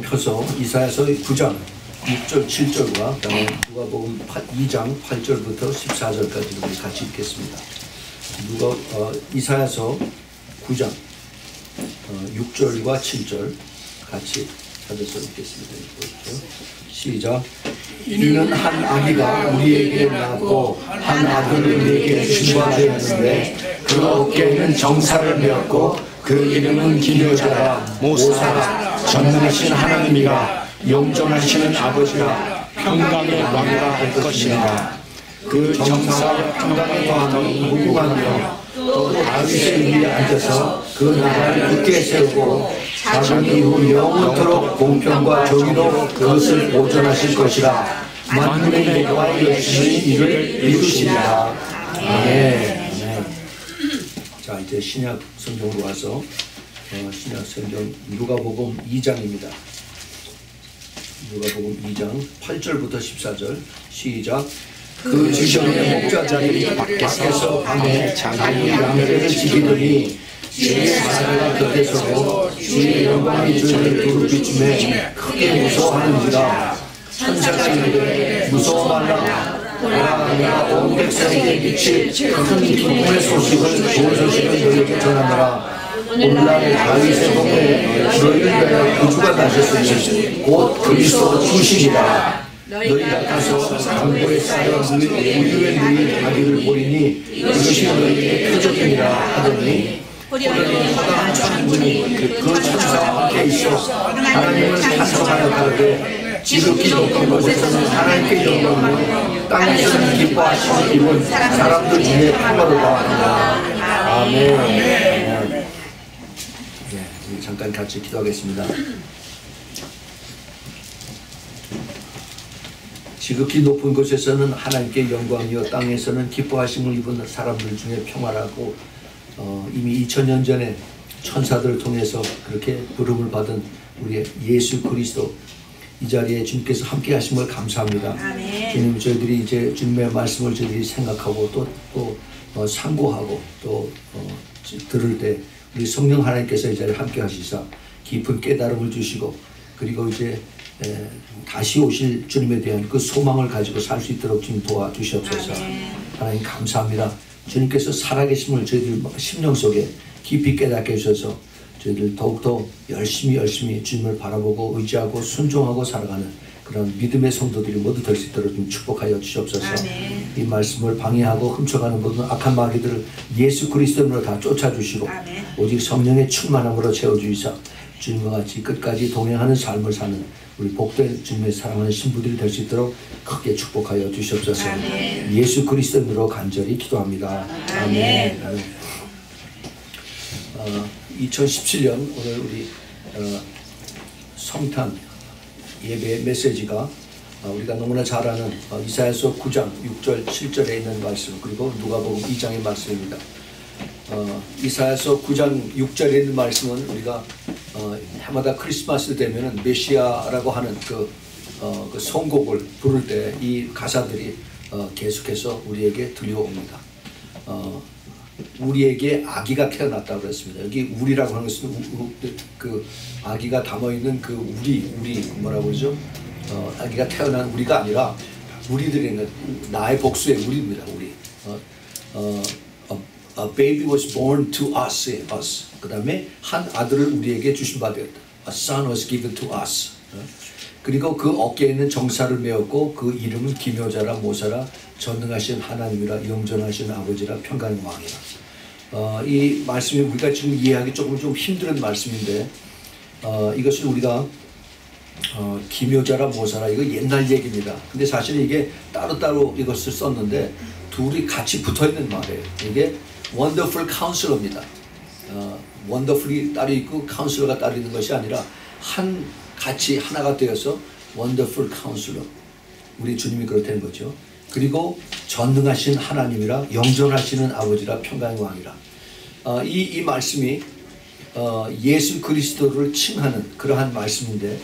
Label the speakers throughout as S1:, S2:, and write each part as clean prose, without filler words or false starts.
S1: 펴서 이사야서 9장 6절 7절과 그다음에 누가복음 2장 8절부터 14절까지 우리 같이 읽겠습니다. 이사야서 9장 6절과 7절 같이 찾아서 읽겠습니다. 시작. 이는 한 아기가 우리에게 낳았고 한 아들을 우리에게 주시게 되었는데 그 어깨에는 정사를 메었고 그 이름은 기묘자라 모사라 전능하신 하나님이라 영존하시는 아버지라 평강의 왕이라 할 것이니라. 그 정사와 평강의 왕이 무궁하며 또 다윗의 위에 앉아서 그 나라를 굳게 세우고 자전 이후 영원토록 공평과 정의로 그것을 보존하실 것이라. 만민의 여호와 열심히 이를 이루시리라. 아멘. 자, 이제 신약 성경으로 와서 신약 성경 누가복음 2장입니다. 누가복음 2장 8절부터 14절 시작. 그 지경의 목자들이 밖에서 밤에 자기 양떼를 지키더니 주의 사자가 곁에 서고 주의 영광이 주를 두루비춤에 크게 무서워하는지라. 천사가 이르되 무서워 말라. 보라 내가 온 백성에게 미칠 큰 기쁨의 소식을 좋은 소식을 너희에게 전하노라. 오늘날 다윗의 복에 너희를 위하여 구주가 나셨으니 곧 그리스도 주시리라. 너희가 가서 강보에 쌓여 우유에 누인 아기를 보리니 이것이 너희에게 표적이니라 하더니 호련히 허다한 천군이 그 천사와 함께 있어 하나님을 찬송하여 가로되 지극히 높은 곳에서는 하나님께 영광이요 땅에서는 기뻐하시는 입은 사람들 중에 평화로다 하니라. 아멘. 잠깐 같이 기도하겠습니다. 지극히 높은 곳에서는 하나님께 영광이요 땅에서는 기뻐하심을 입은 사람들 중에 평화라고 이미 2000년 전에 천사들을 통해서 그렇게 부름을 받은 우리 예수 그리스도 이 자리에 주님께서 함께 하심을 감사합니다. 아멘. 주님, 저희들이 이제 주님의 말씀을 저희들이 생각하고 또 상고하고 또 들을 때 우리 성령 하나님께서 이 자리에 함께 하시사 깊은 깨달음을 주시고 그리고 이제 다시 오실 주님에 대한 그 소망을 가지고 살 수 있도록 주님 도와주시옵소서. 하나님 감사합니다. 주님께서 살아계심을 저희들 심령 속에 깊이 깨닫게 해주셔서 저희들 더욱더 열심히 주님을 바라보고 의지하고 순종하고 살아가는 그런 믿음의 성도들이 모두 될 수 있도록 좀 축복하여 주시옵소서. 아멘. 이 말씀을 방해하고 훔쳐가는 모든 악한 마귀들을 예수 그리스도로 다 쫓아주시고 아멘. 오직 성령의 충만함으로 채워주시사 주님과 같이 끝까지 동행하는 삶을 사는 우리 복된 주님의 사랑하는 신부들이 될 수 있도록 크게 축복하여 주시옵소서. 아멘. 예수 그리스도로 간절히 기도합니다. 아멘. 아멘. 2017년 오늘 우리 성탄 예배 메시지가 우리가 너무나 잘 아는 이사야서 9장 6절 7절에 있는 말씀 그리고 누가복음 2장의 말씀입니다. 이사야서 9장 6절에 있는 말씀은 우리가 해마다 크리스마스 되면은 메시아라고 하는 그 선곡을 부를 때 이 가사들이 계속해서 우리에게 들려옵니다. 우리에게 아기가 태어났다고 그랬습니다. 여기 우리라고 하는 것은 그 아기가 담아있는 그 우리 뭐라고 그러죠? 아기가 태어난 우리가 아니라 우리들이 나의 복수의 우리입니다. 우리. A baby was born to us. 그 다음에 한 아들을 우리에게 주신 바 되었다. A son was given to us. 그리고 그 어깨에 있는 정사를 메었고 그 이름은 기묘자라 모사라 전능하신 하나님이라 영존하신 아버지라 평강의 왕이라. 이 말씀이 우리가 지금 이해하기 조금 좀 힘든 말씀인데 이것을 우리가 기묘자라 모사라 이거 옛날 얘기입니다. 근데 사실 이게 따로따로 이것을 썼는데 둘이 같이 붙어있는 말이에요. 이게 Wonderful Counselor입니다. Wonderful이 따로 있고 Counselor가 따로 있는 것이 아니라 같이 하나가 되어서 Wonderful Counselor. 우리 주님이 그렇다는 거죠. 그리고 전능하신 하나님이라 영존하시는 아버지라 평강의 왕이라. 이 말씀이 예수 그리스도를 칭하는 그러한 말씀인데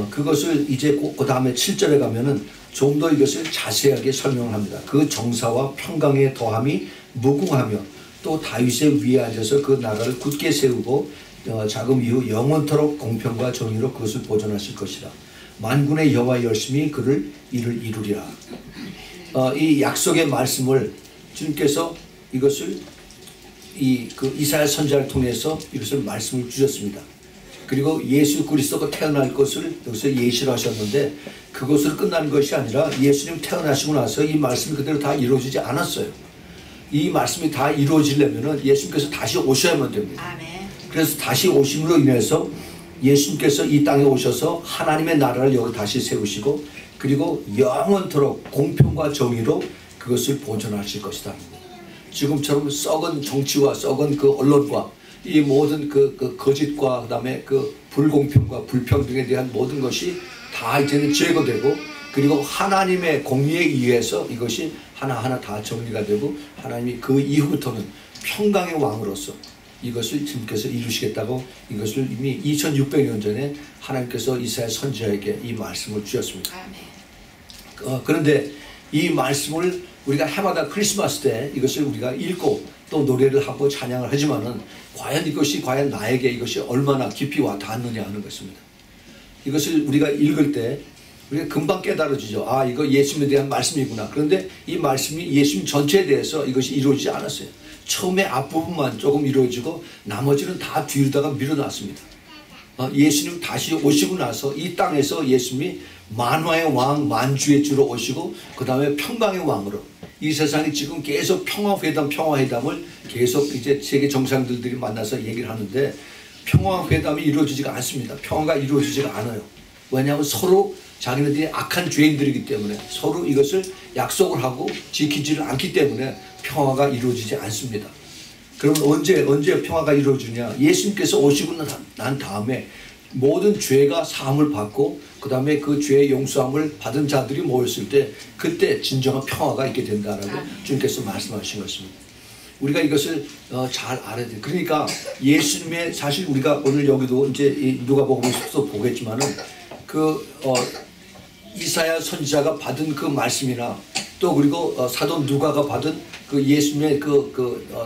S1: 그것을 이제 그 다음에 7절에 가면은 좀 더 이것을 자세하게 설명을 합니다. 그 정사와 평강의 더함이 무궁하며 또 다윗의 위에 앉아서 그 나라를 굳게 세우고 자금 이후 영원토록 공평과 정의로 그것을 보존하실 것이라. 만군의 여호와 열심히 그를 이를 이루리라. 이 약속의 말씀을 주님께서 이것을 이사야 선지자를 통해서 이것을 말씀을 주셨습니다. 그리고 예수 그리스도가 태어날 것을 여기서 예시를 하셨는데 그것으로 끝난 것이 아니라 예수님 태어나시고 나서 이 말씀이 그대로 다 이루어지지 않았어요. 이 말씀이 다 이루어지려면 예수님께서 다시 오셔야만 됩니다.
S2: 아멘.
S1: 그래서 다시 오심으로 인해서 예수님께서 이 땅에 오셔서 하나님의 나라를 여기 다시 세우시고 그리고 영원토록 공평과 정의로 그것을 보존하실 것이다. 지금처럼 썩은 정치와 썩은 그 언론과 이 모든 그 거짓과 그다음에 그 불공평과 불평등에 대한 모든 것이 다 이제는 제거되고 그리고 하나님의 공의에 의해서 이것이 하나하나 다 정리가 되고 하나님이 그 이후부터는 평강의 왕으로서 이것을 주님께서 이루시겠다고 이것을 이미 2600년 전에 하나님께서 이사야 선지자에게 이 말씀을 주셨습니다. 그런데 이 말씀을 우리가 해마다 크리스마스 때 이것을 우리가 읽고 또 노래를 하고 찬양을 하지만은 과연 이것이 과연 나에게 이것이 얼마나 깊이 와 닿느냐 하는 것입니다. 이것을 우리가 읽을 때 우리가 금방 깨달아지죠. 아, 이거 예수님에 대한 말씀이구나. 그런데 이 말씀이 예수님 전체에 대해서 이것이 이루어지지 않았어요. 처음에 앞부분만 조금 이루어지고 나머지는 다 뒤로다가 밀어놨습니다. 예수님 다시 오시고 나서 이 땅에서 예수님이 만화의 왕, 만주의 주로 오시고 그 다음에 평강의 왕으로 이 세상이 지금 계속 평화회담을 계속 이제 세계 정상들이 만나서 얘기를 하는데 평화회담이 이루어지지가 않습니다. 평화가 이루어지지가 않아요. 왜냐하면 서로 자기네들이 악한 죄인들이기 때문에 서로 이것을 약속을 하고 지키지를 않기 때문에 평화가 이루어지지 않습니다. 그러면 언제 평화가 이루어지냐? 예수님께서 오시고 난 다음에 모든 죄가 사함을 받고 그 다음에 그 죄의 용서함을 받은 자들이 모였을 때 그때 진정한 평화가 있게 된다라고 주님께서 말씀하신 것입니다. 우리가 이것을 잘 알아야 돼요. 그러니까 예수님의 사실 우리가 오늘 여기도 이제 누가복음에서 보겠지만은 이사야 선지자가 받은 그 말씀이나 또 그리고 사도 누가가 받은 그 예수님의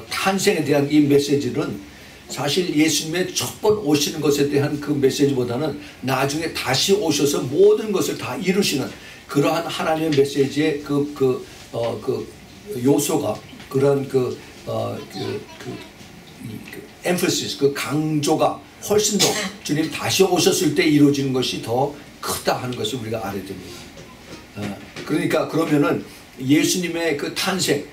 S1: 탄생에 대한 이 메시지는 사실 예수님의 첫 번 오시는 것에 대한 그 메시지보다는 나중에 다시 오셔서 모든 것을 다 이루시는 그러한 하나님의 메시지의 요소가 그런 emphasis, 그 강조가 훨씬 더 주님 다시 오셨을 때 이루어지는 것이 더 크다 하는 것을 우리가 알아야 됩니다. 그러니까 그러면은 예수님의 그 탄생,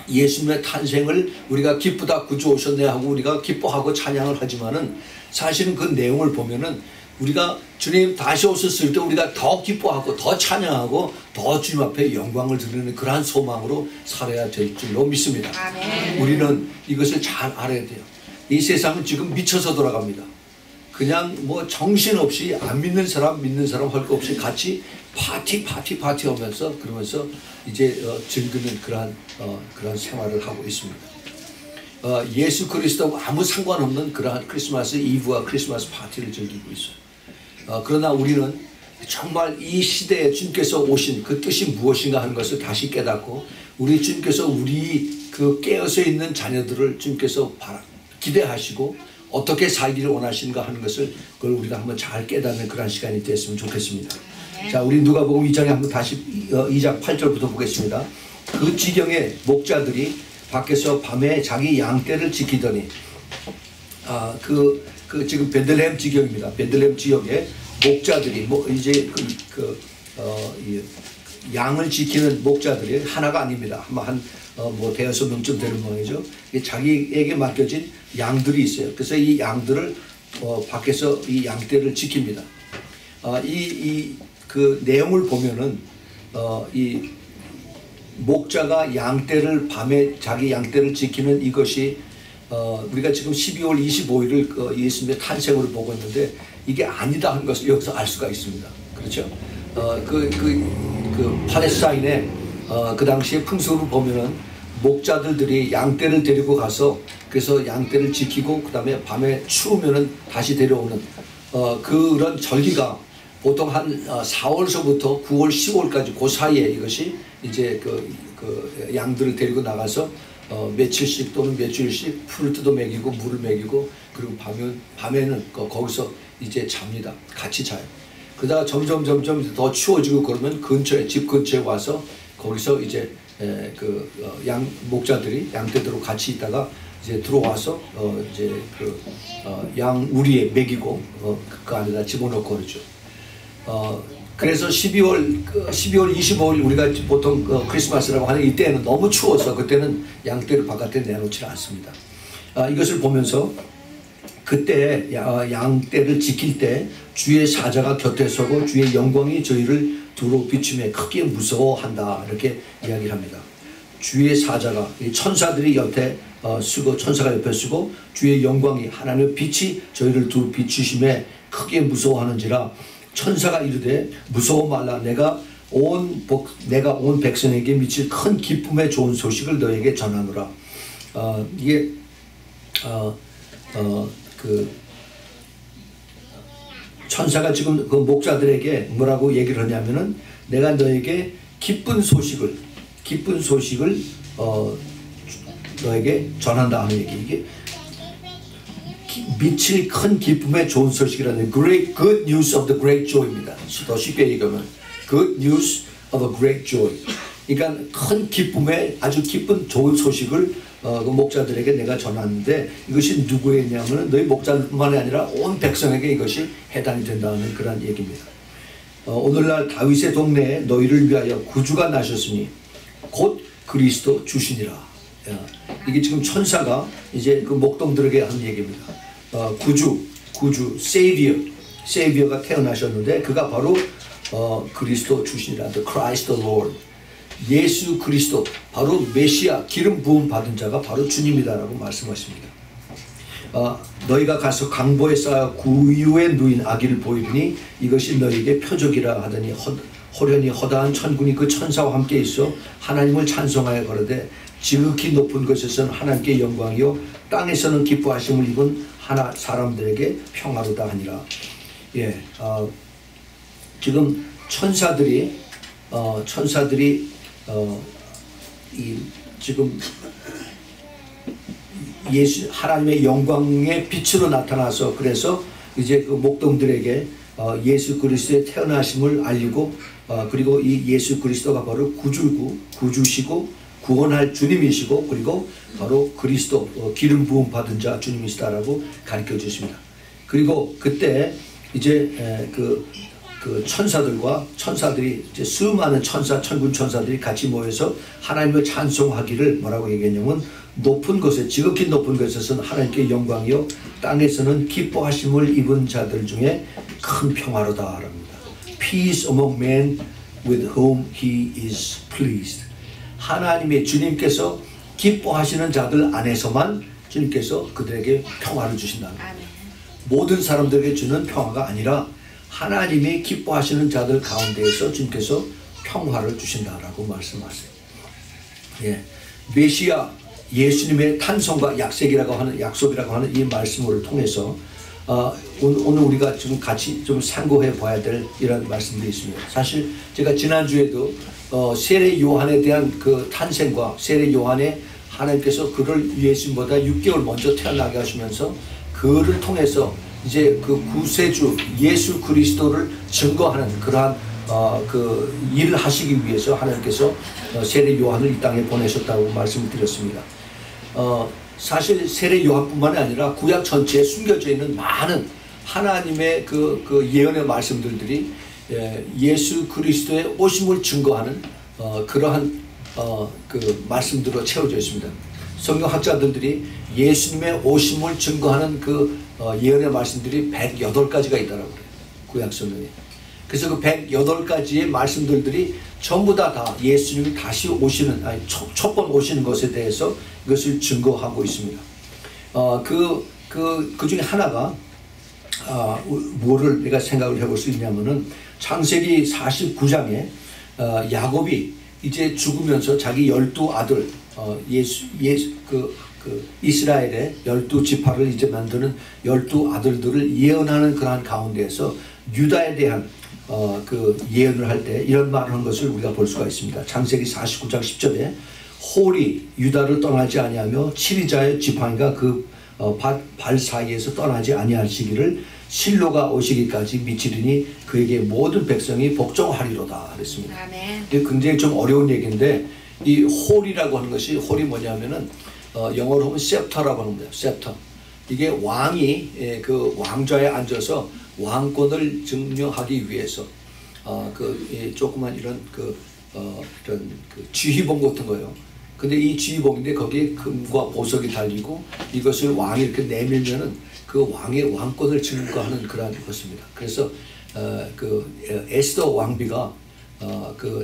S1: 예수님의 탄생을 우리가 기쁘다 구주 오셨네 하고 우리가 기뻐하고 찬양을 하지만은 사실은 그 내용을 보면은 우리가 주님 다시 오셨을 때 우리가 더 기뻐하고 더 찬양하고 더 주님 앞에 영광을 드리는 그러한 소망으로 살아야 될 줄로 믿습니다.
S2: 아멘.
S1: 우리는 이것을 잘 알아야 돼요. 이 세상은 지금 미쳐서 돌아갑니다. 그냥 뭐 정신없이 안 믿는 사람 할 것 없이 같이 파티 하면서 그러면서 이제 즐기는 그러한 생활을 하고 있습니다. 예수 그리스도와 아무 상관없는 그러한 크리스마스 이브와 크리스마스 파티를 즐기고 있어요. 그러나 우리는 정말 이 시대에 주님께서 오신 그 뜻이 무엇인가 하는 것을 다시 깨닫고 우리 주님께서 우리 그 깨어서 있는 자녀들을 주님께서 기대하시고 어떻게 살기를 원하시는가 하는 것을 그걸 우리가 한번 잘 깨닫는 그런 시간이 됐으면 좋겠습니다. 자, 우리 누가복음 2장에 한번 다시 2장 8절부터 보겠습니다. 그 지경에 목자들이 밖에서 밤에 자기 양떼를 지키더니 지금 베들레헴 지경입니다. 베들레헴 지역에 목자들이 이제 양을 지키는 목자들이 하나가 아닙니다. 한 대여섯 명쯤 되는 모양이죠. 자기에게 맡겨진 양들이 있어요. 그래서 이 양들을 밖에서 이 양떼를 지킵니다. 그 내용을 보면은 이 목자가 양떼를 밤에 자기 양떼를 지키는 이것이 우리가 지금 12월 25일을 예수님의 탄생으로 보고 있는데 이게 아니다 하는 것을 여기서 알 수가 있습니다. 그렇죠? 팔레스타인의 그 당시의 풍습을 보면은 목자들이 양떼를 데리고 가서 그래서 양떼를 지키고 그 다음에 밤에 추우면은 다시 데려오는 그런 절기가 보통 한 4월서부터 9월, 10월까지 그 사이에 이것이 이제 그 양들을 데리고 나가서 며칠씩 또는 몇 주일씩 풀도 먹이고 물을 먹이고 그리고 밤에는 거기서 이제 잡니다. 같이 자요. 그러다가 점점 더 추워지고 그러면 집 근처에 와서 거기서 이제 양 목자들이 양떼들하고 같이 있다가 이제 들어와서 이제 양 우리에 먹이고 그 안에다 집어넣고 그러죠. 그래서 12월 25일 우리가 보통 크리스마스라고 하는 이때는 너무 추워서 그때는 양떼를 바깥에 내놓지 않습니다. 이것을 보면서 그때 양떼를 지킬 때 주의 사자가 곁에 서고 주의 영광이 저희를 두루 비추며 크게 무서워한다 이렇게 이야기를 합니다. 주의 사자가 천사들이 옆에 쓰고 천사가 옆에 쓰고 주의 영광이 하나님의 빛이 저희를 두루 비추심에 크게 무서워하는지라 천사가 이르되 무서워 말라 내가 온 백성에게 미칠 큰 기쁨의 좋은 소식을 너에게 전하노라. 이게 천사가 지금 그 목자들에게 뭐라고 얘기를 하냐면은 내가 너에게 기쁜 소식을 너에게 전한다 하는 얘기. 이게 미칠 큰 기쁨의 좋은 소식이라는 great good news of the great joy입니다. 더 쉽게 얘기하면 good news of a great joy. 그러니까 큰 기쁨의 아주 기쁜 좋은 소식을 그 목자들에게 내가 전하는데 이것이 누구에냐면은 너희 목자뿐만이 아니라 온 백성에게 이것이 해당이 된다는 그런 얘기입니다. 오늘날 다윗의 동네에 너희를 위하여 구주가 나셨으니 곧 그리스도 주시니라. 이게 지금 천사가 이제 그 목동들에게 한 얘기입니다. 구주, 세이비어가 태어나셨는데 그가 바로 그리스도 주시니라. The Christ the Lord. 예수 그리스도 바로 메시아 기름 부음 받은 자가 바로 주님이다라고 말씀하십니다. 너희가 가서 강보에 쌓여 구유에 누인 아기를 보이리니 이것이 너희에게 표적이라 하더니 호련히 허다한 천군이 그 천사와 함께 있어 하나님을 찬송하여 가로되 지극히 높은 곳에서는 하나님께 영광이요 땅에서는 기뻐하심을 입은 하나 사람들에게 평화로다 하니라. 지금 천사들이 지금 예수 하나님의 영광의 빛으로 나타나서 그래서 이제 그 목동들에게 예수 그리스도의 태어나심을 알리고 그리고 이 예수 그리스도가 바로 구주시고 구원할 주님이시고 그리고 바로 그리스도 기름 부음 받은 자 주님이시다라고 가르쳐 주십니다. 그리고 그때 이제 그 천사들이 이제 수많은 천군 천사들이 같이 모여서 하나님을 찬송하기를 뭐라고 얘기했냐면 높은 곳에 지극히 높은 곳에서는 하나님께 영광이요 땅에서는 기뻐하심을 입은 자들 중에 큰 평화로다 합니다. Peace among men with whom he is pleased. 하나님의 주님께서 기뻐하시는 자들 안에서만 주님께서 그들에게 평화를 주신다는 겁니다. 모든 사람들에게 주는 평화가 아니라 하나님이 기뻐하시는 자들 가운데에서 주님께서 평화를 주신다라고 말씀하세요. 메시아 예수님의 탄생과 약속이라고 하는 이 말씀을 통해서 오늘 우리가 지금 같이 좀 상고해 봐야 될 이런 말씀들이 있습니다. 사실 제가 지난주에도 세례 요한에 대한 그 탄생과 세례 요한의 하나님께서 그를 예수님보다 6개월 먼저 태어나게 하시면서 그를 통해서 이제 그 구세주 예수 그리스도를 증거하는 그러한 그 일을 하시기 위해서 하나님께서 세례 요한을 이 땅에 보내셨다고 말씀을 드렸습니다. 사실 세례 요한뿐만 아니라 구약 전체에 숨겨져 있는 많은 하나님의 그 예언의 말씀들이 예수 그리스도의 오심을 증거하는 그러한 그 말씀들로 채워져 있습니다. 성경학자들이 예수님의 오심을 증거하는 그 예언의 말씀들이 108가지가 있다라고 그래요. 구약 성경에. 그래서 그 108가지의 말씀들이 전부 다 예수님이 다시 오시는 첫 번 오시는 것에 대해서 이것을 증거하고 있습니다. 그 중에 하나가 뭐를 내가 생각을 해볼 수 있냐면은 창세기 49장에 야곱이 이제 죽으면서 자기 12아들 이스라엘의 12지파를 이제 만드는 12아들들을 예언하는 그러한 가운데에서 유다에 대한 그 예언을 할 때 이런 말을 한 것을 우리가 볼 수가 있습니다. 창세기 49장 10절에 홀이 유다를 떠나지 아니하며 7위자의 지팡이가 그 발 사이에서 떠나지 아니하시기를 실로가 오시기까지 미치리니 그에게 모든 백성이 복종하리로다 그랬습니다.
S2: 아멘.
S1: 굉장히 좀 어려운 얘기인데 이 홀이라고 하는 것이 홀이 뭐냐면은 영어로 하면 셉터라고 하는 거예요. 셉터. 이게 왕이 그 왕좌에 앉아서 왕권을 증명하기 위해서 조그만 이런 이런 지휘봉 같은 거예요. 근데 이 지휘봉인데 거기에 금과 보석이 달리고 이것을 왕이 이렇게 내밀면은 그 왕의 왕권을 증거하는 그러한 것입니다. 그래서 에스더 왕비가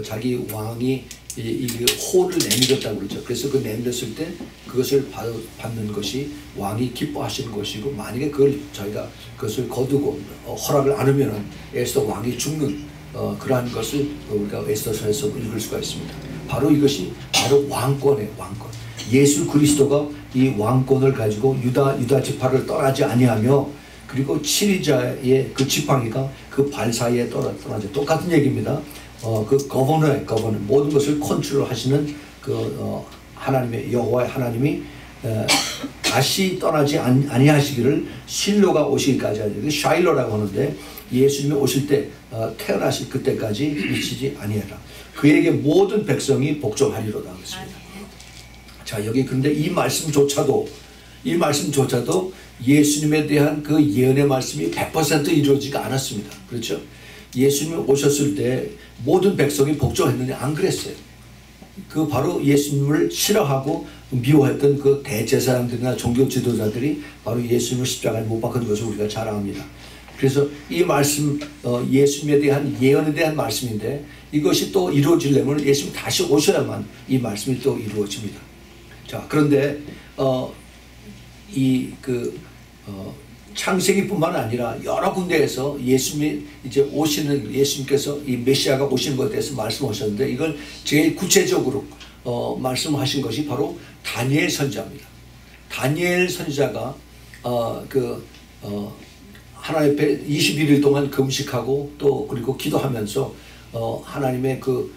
S1: 자기 왕이 이 홀을 내밀었다고 그러죠. 그래서 그 내밀었을 때 그것을 받는 것이 왕이 기뻐하시는 것이고, 만약에 그걸 자기가 그것을 거두고 허락을 안 하면은 에스더 왕이 죽는 그러한 것을 우리가 에스더서에서 읽을 수가 있습니다. 바로 이것이 바로 왕권의 왕권. 예수 그리스도가 이 왕권을 가지고 유다 지파를 떠나지 아니하며, 그리고 7위자의 그 지팡이가 그 발 사이에 떠나지. 똑같은 얘기입니다. 거버너 모든 것을 컨트롤 하시는 하나님의 여호와의 하나님이 다시 떠나지 아니하시기를 실로가 오시기까지 하죠. 샤일로라고 하는데 예수님이 오실 때 태어나실 그때까지 미치지 아니하라. 그에게 모든 백성이 복종하리로다 그랬습니다. 자, 여기 근데 이 말씀조차도 예수님에 대한 그 예언의 말씀이 100% 이루어지지가 않았습니다. 그렇죠? 예수님이 오셨을 때 모든 백성이 복종했느냐? 안 그랬어요. 그 바로 예수님을 싫어하고 미워했던 그 대제사장들이나 종교 지도자들이 바로 예수님을 십자가에 못 박은 것을 우리가 잘 압니다. 그래서 이 말씀, 예수님에 대한 예언에 대한 말씀인데, 이것이 또 이루어지려면 예수님 다시 오셔야만 이 말씀이 또 이루어집니다. 자, 그런데 창세기뿐만 아니라 여러 군데에서 예수님께서 이 메시아가 오시는 것에 대해서 말씀하셨는데, 이걸 제일 구체적으로 말씀하신 것이 바로 다니엘 선지자입니다. 다니엘 선지자가 하나님 앞에 21일 동안 금식하고 또 그리고 기도하면서 하나님의 그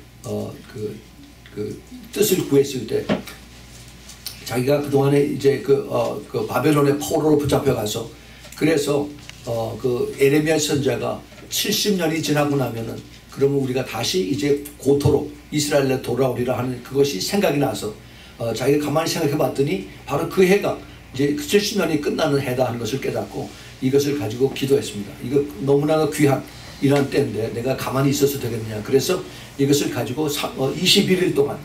S1: 뜻을 구했을 때, 자기가 그동안에 이제 바벨론의 포로로 붙잡혀가서, 그래서 에레미야 선지자가 70년이 지나고 나면은 그러면 우리가 다시 이제 고토로 이스라엘에 돌아오리라 하는 그것이 생각이 나서 자기가 가만히 생각해 봤더니 바로 그 해가 이제 70년이 끝나는 해다 하는 것을 깨닫고 이것을 가지고 기도했습니다. 이거 너무나 귀한 이런 때인데 내가 가만히 있어서 되겠느냐. 그래서 이것을 가지고 21일 동안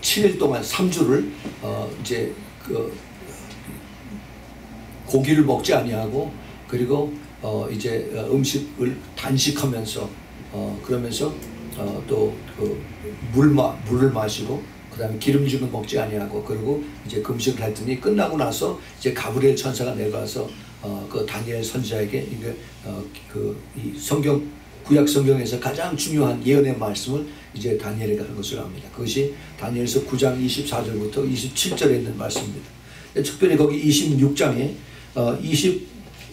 S1: 7일 동안 3주를 이제 고기를 먹지 아니하고, 그리고 이제 음식을 단식하면서 그러면서 또 물을 마시고, 그 다음에 기름진을 먹지 아니하고, 그리고 이제 금식을 했더니 끝나고 나서 이제 가브리엘 천사가 내려와서 그 다니엘 선지자에게 이 구약 성경에서 가장 중요한 예언의 말씀을 이제 다니엘에게 한 것을 압니다. 그것이 다니엘서 9장 24절부터 27절에 있는 말씀입니다. 특별히 거기 26장에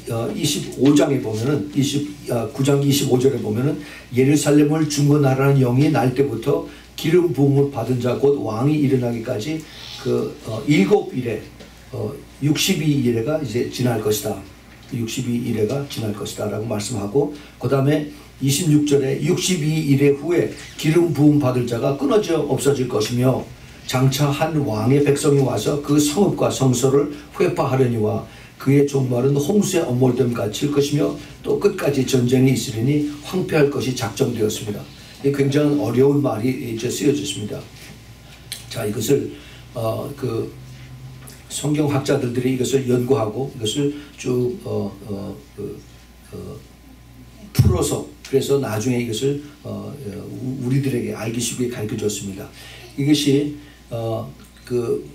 S1: 25장에 보면은 9장 25절에 보면은 예루살렘을 중건하라는 영이 날 때부터 기름 부음을 받은 자 곧 왕이 일어나기까지 7일에 62일에가 이제 지날 것이다. 62일에가 지날 것이다 라고 말씀하고, 그 다음에 26절에 62일 후에 기름 부음 받을 자가 끊어져 없어질 것이며, 장차 한 왕의 백성이 와서 그 성읍과 성소를 회파하려니와 그의 종말은 홍수의 엄몰됨 같이 것이며 또 끝까지 전쟁이 있으리니 황폐할 것이 작정되었습니다. 굉장히 어려운 말이 이제 쓰여졌습니다. 자, 이것을 성경학자들이 이것을 연구하고 이것을 쭉 풀어서, 그래서 나중에 이것을 우리들에게 알기 쉽게 가르쳐 줬습니다. 이것이 그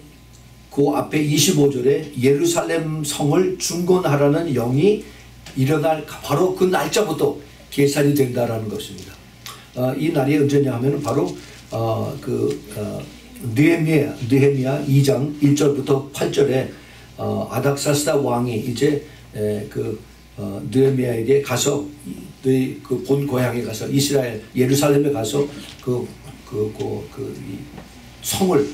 S1: 앞에 25절에 예루살렘 성을 중건하라는 영이 일어날 바로 그 날짜부터 계산이 된다라는 것입니다. 이 날이 언제냐 하면 바로 느헤미야 2장 1절부터 8절에 아닥사스다 왕이 이제 느헤미야에게 가서 그 본 고향에 가서 이스라엘 예루살렘에 가서 그 이 성을,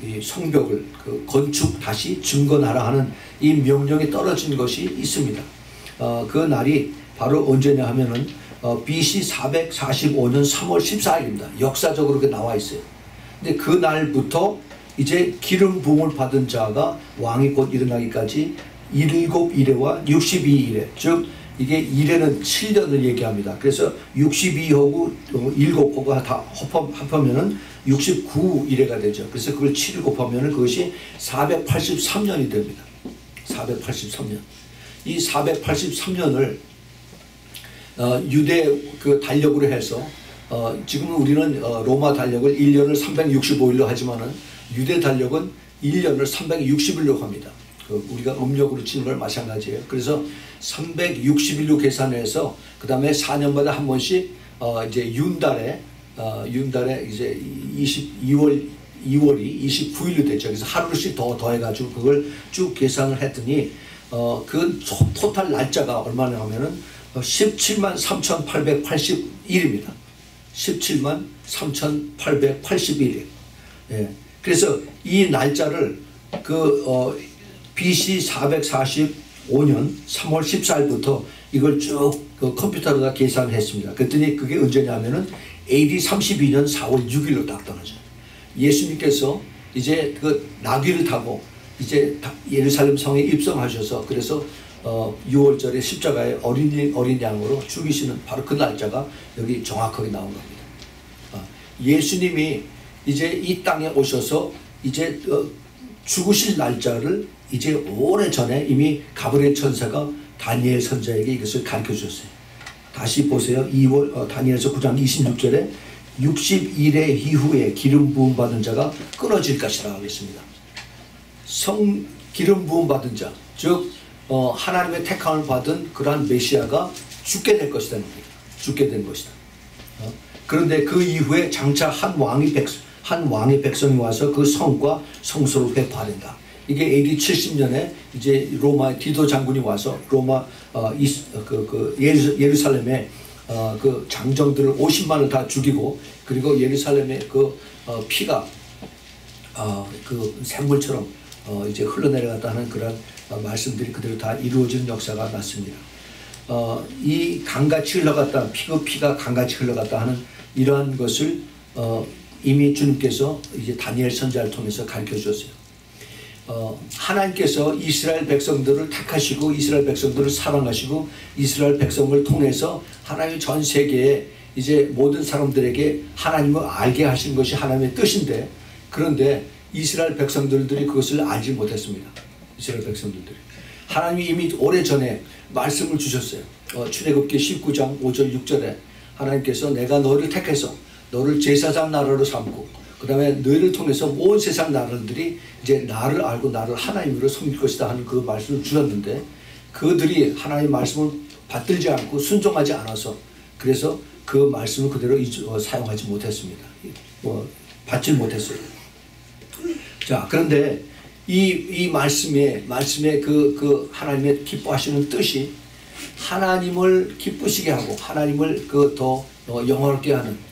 S1: 이 성벽을 건축 다시 증건하라 하는 이 명령이 떨어진 것이 있습니다. 그 날이 바로 언제냐 하면은 BC 445년 3월 14일입니다. 역사적으로 그렇게 나와 있어요. 근데 그 날부터 이제 기름 부음을 받은 자가 왕이 곧 일어나기까지 7일에와 62일에, 즉 이게 일에는 7년을 얘기합니다. 그래서 62하고 7하고 다 합하면은 69일에가 되죠. 그래서 그걸 7일 곱하면은 그것이 483년이 됩니다. 483년. 이 483년을 유대 그 달력으로 해서 지금 우리는 로마 달력을 1년을 365일로 하지만은 유대 달력은 1년을 360일로 합니다. 우리가 음력으로 치는 걸 마찬가지예요. 그래서 360일로 계산해서 그 다음에 4년마다 한 번씩 이제 윤달에 이제 2월이 29일로 되죠. 그래서 하루씩 더해가지고 그걸 쭉 계산을 했더니 그 토탈 날짜가 얼마나 하면은 17만 3,881입니다. 17만 3,881일. 예. 그래서 이 날짜를 BC 445년 3월 14일부터 이걸 쭉 컴퓨터로다 계산했습니다. 그랬더니 그게 언제냐면은 AD 32년 4월 6일로 딱 떨어져요. 예수님께서 이제 그 나귀를 타고 이제 예루살렘 성에 입성하셔서 그래서 6월절에 십자가에 어린 양으로 죽이시는 바로 그 날짜가 여기 정확하게 나온 겁니다. 예수님이 이제 이 땅에 오셔서 이제 죽으실 날짜를 이제 오래전에 이미 가브리엘 천사가 다니엘 선자에게 이것을 가르쳐 주셨어요. 다시 보세요. 다니엘서 9장 26절에 60일의 이후에 기름 부음 받은 자가 끊어질 것이라 하겠습니다. 기름 부음 받은 자, 즉 하나님의 택함을 받은 그러한 메시아가 죽게 될 것이다. 죽게 된 것이다. 그런데 그 이후에 장차 한 왕의 백성이 와서 그 성과 성소를 회파한다. 이게 AD 70년에 이제 로마의 디도 장군이 와서 로마 예루살렘에 그 장정들을 50만을 다 죽이고 그리고 예루살렘의 그 피가 그 샘물처럼 이제 흘러내려갔다 하는 그런 말씀들이 그대로 다 이루어지는 역사가 났습니다. 이 강같이 흘러갔다, 피가 강같이 흘러갔다 하는 이러한 것을 이미 주님께서 이제 다니엘 선자를 통해서 가르쳐 주셨어요. 하나님께서 이스라엘 백성들을 택하시고 이스라엘 백성들을 사랑하시고 이스라엘 백성을 통해서 하나님이 전 세계에 이제 모든 사람들에게 하나님을 알게 하신 것이 하나님의 뜻인데, 그런데 이스라엘 백성들이 그것을 알지 못했습니다. 이스라엘 백성들이 하나님이 이미 오래전에 말씀을 주셨어요. 출애굽기 19장 5절 6절에 하나님께서 내가 너를 택해서 너를 제사장 나라로 삼고 그 다음에 너희를 통해서 온 세상 나라들이 이제 나를 알고 나를 하나님으로 섬길 것이다 하는 그 말씀을 주셨는데, 그들이 하나님의 말씀을 받들지 않고 순종하지 않아서 그래서 그 말씀을 그대로 사용하지 못했습니다. 받지 못했어요. 자, 그런데 이 말씀에 그 하나님의 기뻐하시는 뜻이 하나님을 기쁘시게 하고 하나님을 더 영화롭게 하는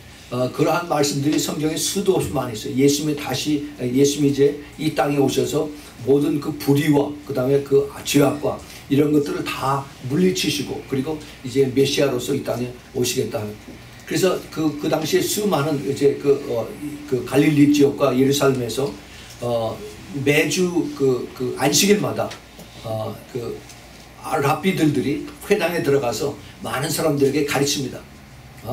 S1: 그러한 말씀들이 성경에 수도 없이 많이 있어요. 예수님이 이제 이 땅에 오셔서 모든 그 불의와 그 다음에 그 죄악과 이런 것들을 다 물리치시고 그리고 이제 메시아로서 이 땅에 오시겠다. 그래서 그 당시에 수많은 이제 그 갈릴리 지역과 예루살렘에서 매주 그 안식일마다 그 랍비들이 회당에 들어가서 많은 사람들에게 가르칩니다.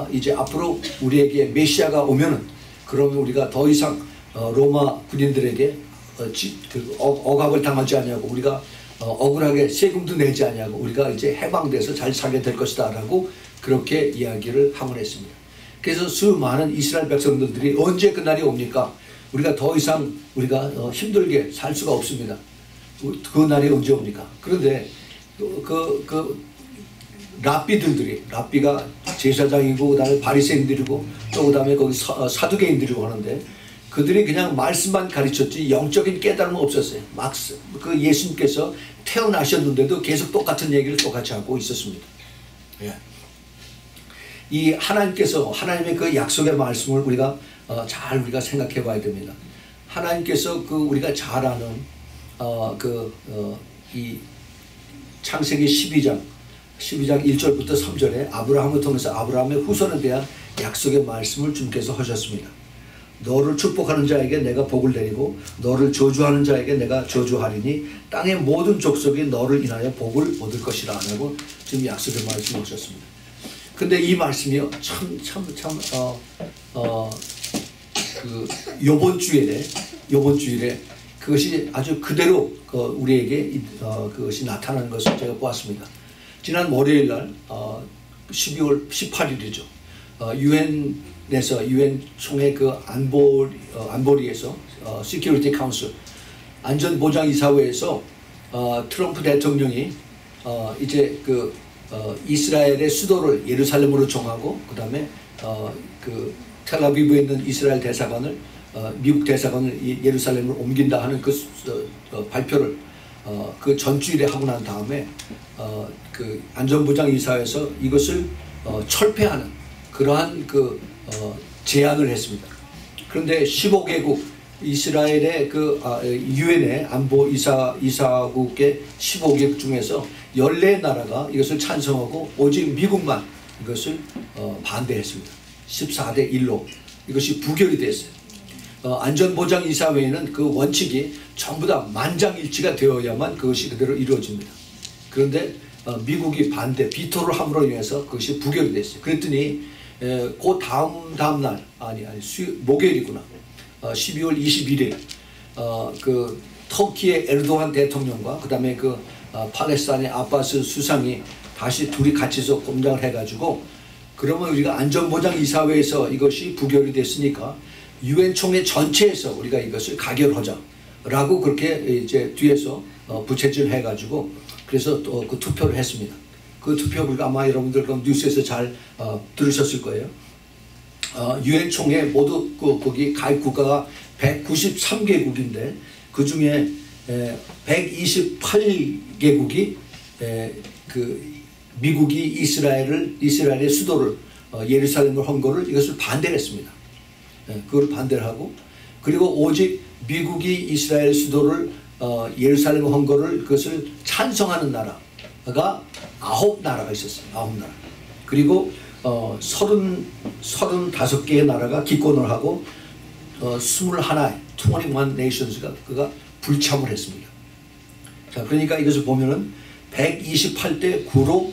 S1: 이제 앞으로 우리에게 메시아가 오면은 그러면 우리가 더 이상 로마 군인들에게 억압을 당하지 아니하고 우리가 억울하게 세금도 내지 아니하고 우리가 이제 해방돼서 잘 살게 될 것이다 라고 그렇게 이야기를 하곤 했습니다. 그래서 수많은 이스라엘 백성들이 언제 그날이 옵니까? 우리가 더 이상 우리가 힘들게 살 수가 없습니다. 그 날이 언제 옵니까? 그런데 랍비가 제사장이고 그다음에 바리새인들이고 또 그다음에 거기 사두개인들이고 하는데 그들이 그냥 말씀만 가르쳤지 영적인 깨달음은 없었어요. 그 예수님께서 태어나셨는데도 계속 똑같은 얘기를 똑같이 하고 있었습니다. 예. 이 하나님께서 하나님의 그 약속의 말씀을 우리가 우리가 생각해 봐야 됩니다. 하나님께서 그 우리가 잘 아는 이 창세기 12장 1절부터 3절에 아브라함을 통해서 아브라함의 후손에 대한 약속의 말씀을 주님께서 하셨습니다. 너를 축복하는 자에게 내가 복을 내리고 너를 저주하는 자에게 내가 저주하리니 땅의 모든 족속이 너를 인하여 복을 얻을 것이라 하고 지금 약속의 말씀을 하셨습니다. 근데 이 말씀이요 요번 주일에 그것이 아주 그대로 우리에게 그것이 나타나는 것을 제가 보았습니다. 지난 월요일 날 12월 18일이죠. 유엔에서 유엔 총회 그 안보리에서 Security Council 안전보장이사회에서 트럼프 대통령이 이제 이스라엘의 수도를 예루살렘으로 정하고 그다음에 그 텔아비브에 있는 이스라엘 대사관을 미국 대사관을 예루살렘으로 옮긴다 하는 그 발표를 그 전주일에 하고 난 다음에 그 안전보장이사회에서 이것을 철폐하는 그러한 제안을 했습니다. 그런데 15개국 이스라엘의 유엔의 안보 이사국의 15개국 중에서 14나라가 이것을 찬성하고 오직 미국만 이것을 반대했습니다. 14대 1로 이것이 부결이 됐어요. 안전보장이사회에는 그 원칙이 전부 다 만장일치가 되어야만 그것이 그대로 이루어집니다. 그런데 미국이 반대 비토를 함으로 인해서 그것이 부결이 됐어요. 그랬더니 그 다음 날 목요일이구나. 12월 21일 그 터키의 에르도안 대통령과 그다음에 팔레스타인의 아바스 수상이 다시 둘이 같이서 공장을 해가지고 그러면 우리가 안전보장이사회에서 이것이 부결이 됐으니까 유엔 총회 전체에서 우리가 이것을 가결하자라고 그렇게 이제 뒤에서 부채질 해가지고 그래서 또 그 투표를 했습니다. 그 투표 결과 아마 여러분들 뉴스에서 잘 들으셨을 거예요. 유엔 총회 모두 거기 가입 국가가 193개국인데 그 중에 128개국이 미국이 이스라엘의 수도를 예루살렘을 한 거를 이것을 반대를 했습니다. 그걸 반대를 하고 그리고 오직 미국이 이스라엘 수도를 예루살렘을 한 거를 그것을 찬성하는 나라가 9나라가 있었어요. 9나라. 그리고 35개의 나라가 기권을 하고 21의 21 nations가 그가 불참을 했습니다. 자, 그러니까 이것을 보면은 128대 9로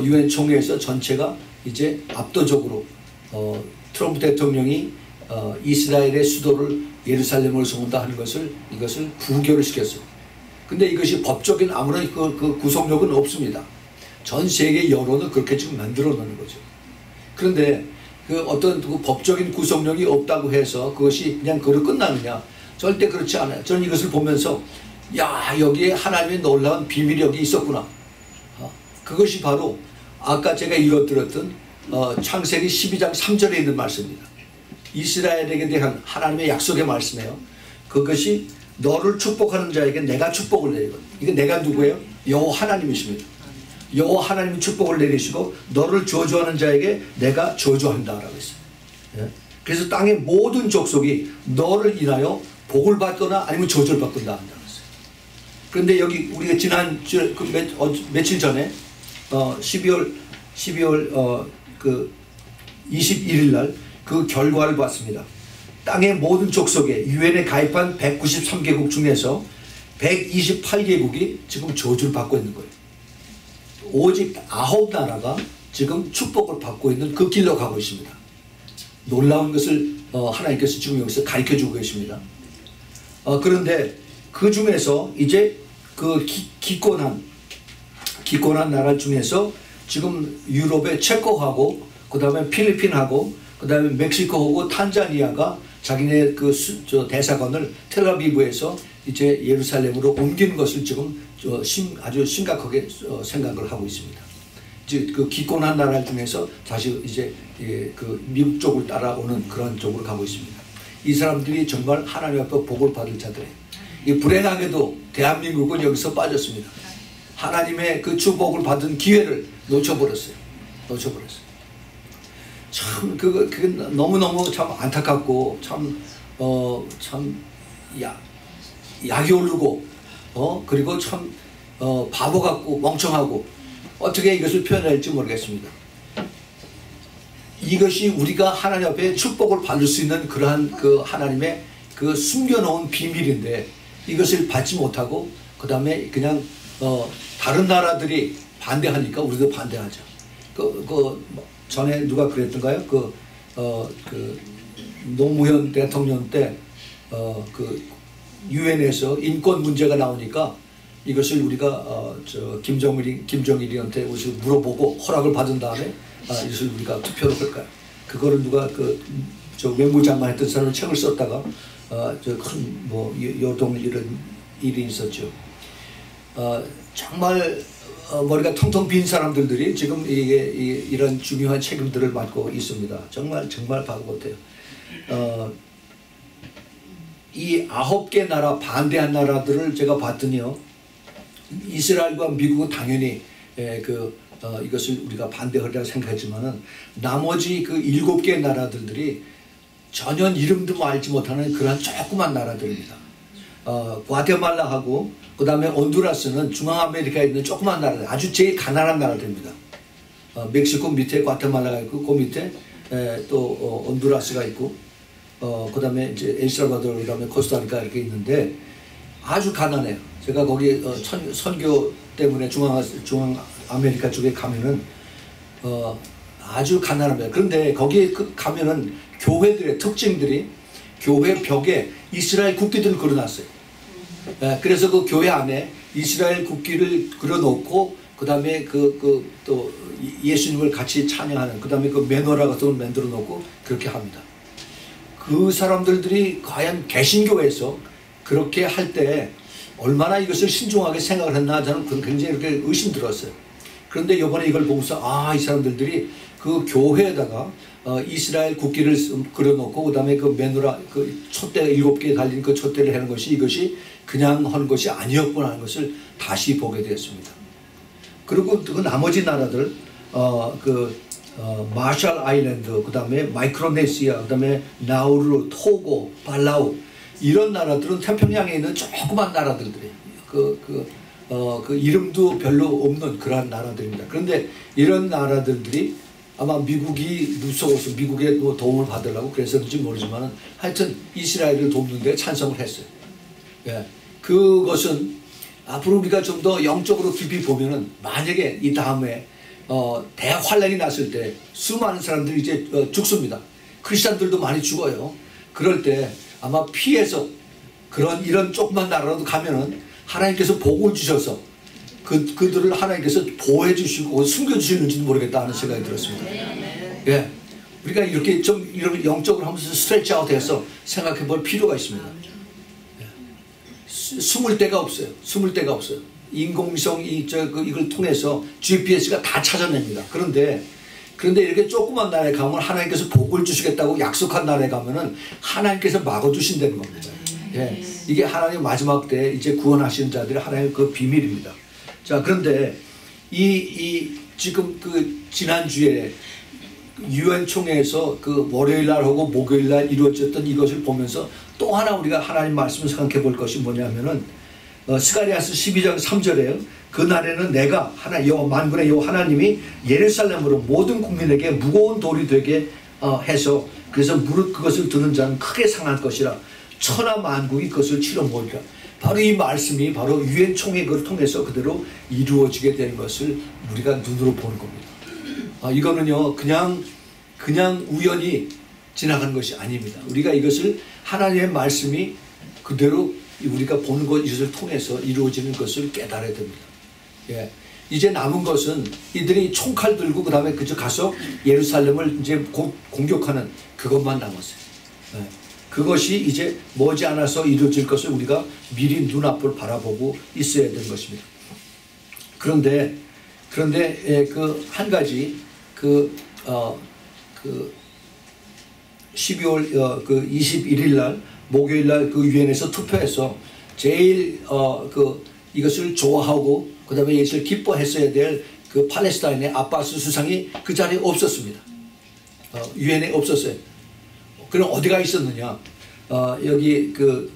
S1: 유엔 총회에서 전체가 이제 압도적으로 트럼프 대통령이 이스라엘의 수도를 예루살렘으로 세운다 하는 이것을 부결을 시켰어요. 근데 이것이 법적인 아무런 그 구속력은 없습니다. 전 세계 여론을 그렇게 지금 만들어 놓는 거죠. 그런데 어떤 법적인 구속력이 없다고 해서 그것이 그냥 그걸로 끝나느냐? 절대 그렇지 않아요. 저는 이것을 보면서 야, 여기에 하나님의 놀라운 비밀력이 있었구나. 그것이 바로 아까 제가 읽어드렸던 창세기 12장 3절에 있는 말씀입니다. 이스라엘에게 대한 하나님의 약속의 말씀이에요. 그것이 너를 축복하는 자에게 내가 축복을 내리고 이게 내가 누구예요? 여호와 하나님이십니다. 여호와 하나님이 축복을 내리시고 너를 저주하는 자에게 내가 저주한다라고 했어요. 그래서 땅의 모든 족속이 너를 인하여 복을 받거나 아니면 저주를 받거나 한다고 했어요. 그런데 여기 우리가 지난 며칠 전에 12월 21일 날 그 결과를 봤습니다. 땅의 모든 족속에 유엔에 가입한 193개국 중에서 128개국이 지금 저주를 받고 있는 거예요. 오직 9나라가 지금 축복을 받고 있는 그 길로 가고 있습니다. 놀라운 것을 하나님께서 지금 여기서 가르쳐주고 계십니다. 그런데 그 중에서 이제 그 기권한 나라 중에서 지금 유럽의 체코하고 그 다음에 필리핀하고 그 다음에 멕시코하고 탄자니아가 자기네 대사관을 텔아비브에서 이제 예루살렘으로 옮기는 것을 지금 아주 심각하게 생각을 하고 있습니다. 이제 그 기권한 나라 중에서 다시 이제 그 미국 쪽을 따라오는 그런 쪽으로 가고 있습니다. 이 사람들이 정말 하나님 앞에 복을 받을 자들이에요. 이 불행하게도 대한민국은 여기서 빠졌습니다. 하나님의 그 축복을 받은 기회를 놓쳐버렸어요. 참 그게 너무너무 참 안타깝고 참 약이 오르고 그리고 참 바보 같고 멍청하고 어떻게 이것을 표현할지 모르겠습니다. 이것이 우리가 하나님 앞에 축복을 받을 수 있는 그러한 그 하나님의 그 숨겨놓은 비밀인데 이것을 받지 못하고 그 다음에 그냥 다른 나라들이 반대하니까 우리도 반대하죠. 전에 누가 그랬던가요? 그 노무현 대통령 때 그 유엔에서 인권 문제가 나오니까 이것을 우리가 김정일이한테 물어보고 허락을 받은 다음에 이것을 우리가 투표를 할까요? 그거를 누가 저 외무장관 했던 사람은 책을 썼다가 큰 요동 이런 일이 있었죠. 정말 머리가 텅텅 빈 사람들이 지금 이런 중요한 책임들을 맡고 있습니다. 정말 바보 같아요. 이 9개 나라 반대한 나라들을 제가 봤더니요, 이스라엘과 미국은 당연히 이것을 우리가 반대하리라고 생각했지만은 나머지 그 7개 나라들이 전혀 이름도 알지 못하는 그런 조그만 나라들입니다. 과테말라하고 그 다음에 온두라스는 중앙아메리카에 있는 조그만 나라들, 아주 제일 가난한 나라들입니다. 멕시코 밑에 과테말라가 있고 그 밑에 또 온두라스가 있고 그 다음에 이제 엘살바도르, 그 다음에 코스타리카 이렇게 있는데 아주 가난해요. 제가 거기 선교 때문에 중앙아메리카 쪽에 가면은 아주 가난합니다. 그런데 거기에 가면은 교회들의 특징들이 교회 벽에 이스라엘 국기들을 그려놨어요. 그래서 그 교회 안에 이스라엘 국기를 그려놓고 그 다음에 또 예수님을 같이 찬양하는 그 다음에 그 메노라 같은 걸 만들어 놓고 그렇게 합니다. 그 사람들이 과연 개신교에서 그렇게 할 때 얼마나 이것을 신중하게 생각을 했나 저는 굉장히 이렇게 의심들었어요. 그런데 이번에 이걸 보면서 이 사람들이 그 교회에다가 이스라엘 국기를 그려놓고 그 다음에 그 메노라 그 촛대가 7개 달린 그 촛대를 하는 것이 이것이 그냥 하는 것이 아니었구나 하는 것을 다시 보게 되었습니다. 그리고 그 나머지 나라들 마샬 아일랜드, 그 다음에 마이크로네시아, 그 다음에 나우루, 토고, 발라우 이런 나라들은 태평양에 있는 조그만 나라들이에요. 그 이름도 별로 없는 그러한 나라들입니다. 그런데 이런 나라들이 아마 미국이 무서워서 미국의 도움을 받으려고 그래서인지 모르지만 하여튼 이스라엘을 돕는데 찬성을 했어요. 예. 그것은 앞으로 우리가 좀 더 영적으로 깊이 보면은 만약에 이 다음에 대환란이 났을 때 수많은 사람들이 이제 죽습니다. 크리스찬들도 많이 죽어요. 그럴 때 아마 피해서 이런 조그만 나라라도 가면은 하나님께서 복을 주셔서 그들을 하나님께서 보호해 주시고 숨겨 주시는지도 모르겠다 하는 생각이 들었습니다. 예. 우리가 이렇게 좀 이런 영적으로 하면서 스트레치 아웃해서 생각해 볼 필요가 있습니다. 예. 숨을 데가 없어요. 인공위성 이걸 통해서 GPS가 다 찾아냅니다. 그런데 이렇게 조그만 나라에 가면 하나님께서 복을 주시겠다고 약속한 나라에 가면은 하나님께서 막아주신다는 겁니다. 예. 이게 하나님 마지막 때 이제 구원하시는 자들이 하나님의 그 비밀입니다. 자, 그런데 지금 지난주에 유엔 총회에서 월요일 날하고 목요일 날 이루어졌던 이것을 보면서 또 하나 우리가 하나님 말씀을 생각해 볼 것이 뭐냐면은 스가랴서 12장 3절에요. 그날에는 내가 만군의 여호와 하나님이 예루살렘으로 모든 국민에게 무거운 돌이 되게 해서 그래서 무릇 그것을 드는 자는 크게 상할 것이라 천하 만국이 그것을 치러 모으리라. 바로 이 말씀이 바로 유엔 총회를 통해서 그대로 이루어지게 되는 것을 우리가 눈으로 보는 겁니다. 이거는요 그냥 우연히 지나가는 것이 아닙니다. 우리가 이것을 하나님의 말씀이 그대로 우리가 보는 이것을 통해서 이루어지는 것을 깨달아야 됩니다. 예. 이제 남은 것은 이들이 총칼 들고 그 다음에 그저 가서 예루살렘을 이제 공격하는 그것만 남았어요. 예. 그것이 이제 머지않아서 이루어질 것을 우리가 미리 눈앞을 바라보고 있어야 되는 것입니다. 그런데 한 가지 12월 21일 날 목요일 날 유엔에서 투표해서 제일 이것을 좋아하고 그 다음에 이것을 기뻐했어야 될 팔레스타인의 아바스 수상이 그 자리에 없었습니다. 유엔에 없었어요. 그럼 어디가 있었느냐? 여기 그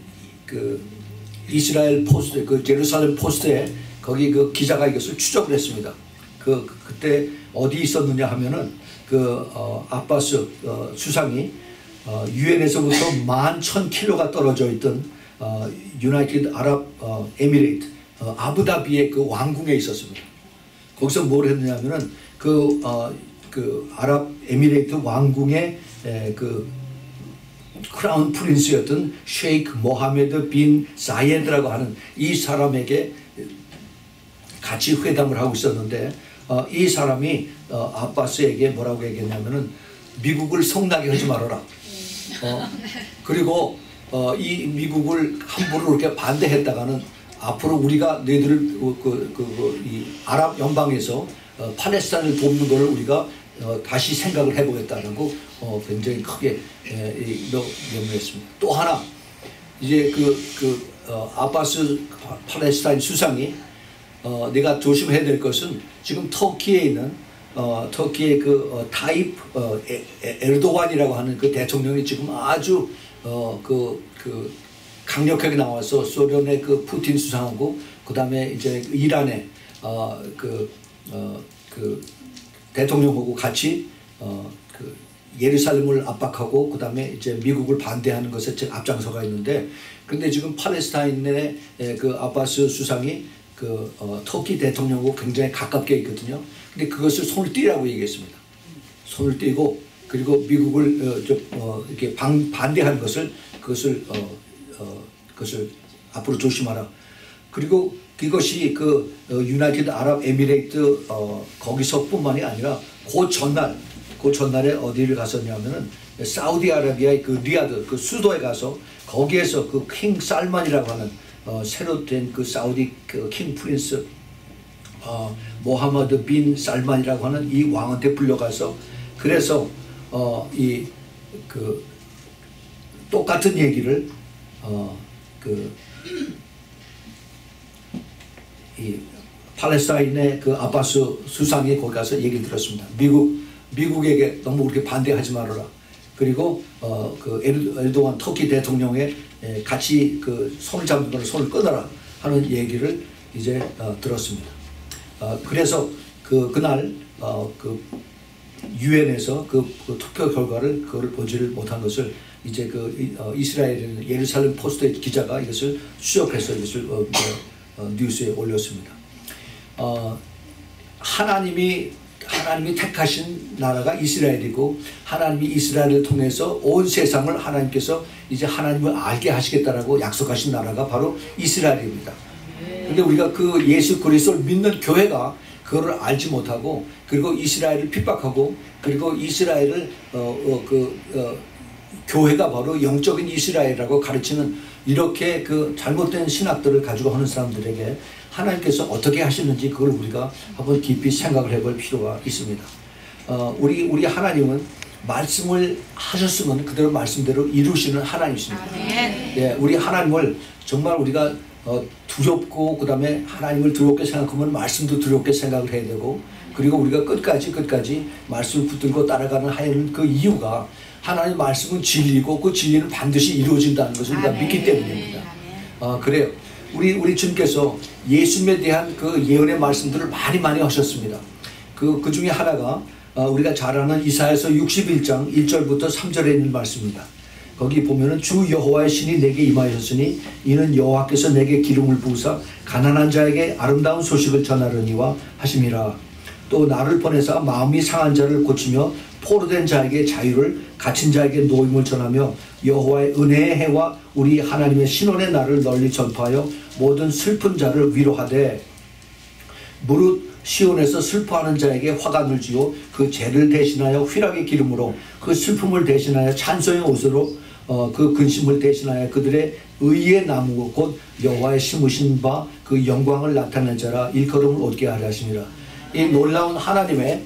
S1: 이스라엘 포스트, 그 제루살렘 포스트에 거기 그 기자가 이것을 추적을 했습니다. 그때 어디 있었느냐 하면은 아바스 수상이 유엔에서부터 11,000km가 떨어져 있던 유나이티드 아랍 에미레이트 아부다비의 그 왕궁에 있었습니다. 거기서 뭘 했느냐면은 그 아랍 에미레이트 왕궁의 그 크라운 프린스였던 셰이크 모하메드 빈 자예드라고 하는 이 사람에게 같이 회담을 하고 있었는데 이 사람이 아바스에게 뭐라고 얘기했냐면은 미국을 성나게 하지 말아라. 그리고 이 미국을 함부로 이렇게 반대했다가는 앞으로 우리가 너희들을 이 아랍 연방에서 팔레스타인을 돕는 것을 우리가 다시 생각을 해보겠다라고 굉장히 크게 명령했습니다. 또 하나 이제 아바스 팔레스타인 수상이 내가 조심해야 될 것은 지금 터키에 있는 터키의 타입 에르도안이라고 하는 그 대통령이 지금 아주 강력하게 나와서 소련의 푸틴 수상하고 그 다음에 이제 이란의 대통령하고 같이 예루살렘을 압박하고 그 다음에 이제 미국을 반대하는 것에 앞장서가 있는데, 근데 지금 팔레스타인의 아바스 수상이 터키 대통령하고 굉장히 가깝게 있거든요. 근데 그것을 손을 떼라고 얘기했습니다. 손을 떼고 그리고 미국을 이렇게 반대하는 그것을 앞으로 조심하라. 그리고 그것이 유나이티드 아랍 에미레이트 거기서뿐만이 아니라 그 전날에 어디를 갔었냐면은 사우디아라비아의 리야드 수도에 가서 거기에서 킹 살만이라고 하는 새로 된 사우디 킹 프린스 모하머드 빈 살만이라고 하는 이 왕한테 불려가서 그래서 똑같은 얘기를 이 팔레스타인의 아바스 수상이 거기 가서 얘기를 들었습니다. 미국에게 너무 그렇게 반대하지 말아라. 그리고 에르도안 터키 대통령의 같이 손을 잡는 걸 손을 끊어라 하는 얘기를 이제 들었습니다. 그래서 그날 유엔에서 투표 결과를 그걸 보지를 못한 것을 이제 이스라엘 예루살렘 포스트 기자가 이것을 추적해서 이것을 뉴스에 올렸습니다. 하나님이 택하신 나라가 이스라엘이고 하나님이 이스라엘을 통해서 온 세상을 하나님께서 이제 하나님을 알게 하시겠다라고 약속하신 나라가 바로 이스라엘입니다. 근데 우리가 예수 그리스도를 믿는 교회가 그거를 알지 못하고 그리고 이스라엘을 핍박하고 그리고 이스라엘을 교회가 바로 영적인 이스라엘이라고 가르치는 이렇게 잘못된 신학들을 가지고 하는 사람들에게 하나님께서 어떻게 하시는지 그걸 우리가 한번 깊이 생각을 해볼 필요가 있습니다. 우리 하나님은 말씀을 하셨으면 그대로 말씀대로 이루시는 하나님이십니다. 예, 우리 하나님을 정말 우리가 두렵고 그 다음에 하나님을 두렵게 생각하면 말씀도 두렵게 생각을 해야 되고 그리고 우리가 끝까지 말씀을 붙들고 따라가는 하는 그 이유가 하나님 말씀은 진리고 그 진리는 반드시 이루어진다는 것을 우리가 믿기 때문입니다. 그래요. 우리 주님께서 예수님에 대한 예언의 말씀들을 많이 하셨습니다. 그 중에 하나가 우리가 잘 아는 이사야서 61장 1절부터 3절에 있는 말씀입니다. 거기 보면은 주 여호와의 신이 내게 임하셨으니 이는 여호와께서 내게 기름을 부으사 가난한 자에게 아름다운 소식을 전하려니와 하심이라. 또 나를 보내사 마음이 상한 자를 고치며 포로된 자에게 자유를 갇힌 자에게 노임을 전하며 여호와의 은혜의 해와 우리 하나님의 신원의 날을 널리 전파하여 모든 슬픈 자를 위로하되 무릇 시온에서 슬퍼하는 자에게 화관을 지어 그 죄를 대신하여 휘락의 기름으로 그 슬픔을 대신하여 찬송의 옷으로 그 근심을 대신하여 그들의 의의 나무 곧 여호와의 심으신 바 그 영광을 나타낸 자라 일컬음을 얻게 하려 하심이라. 이 놀라운 하나님의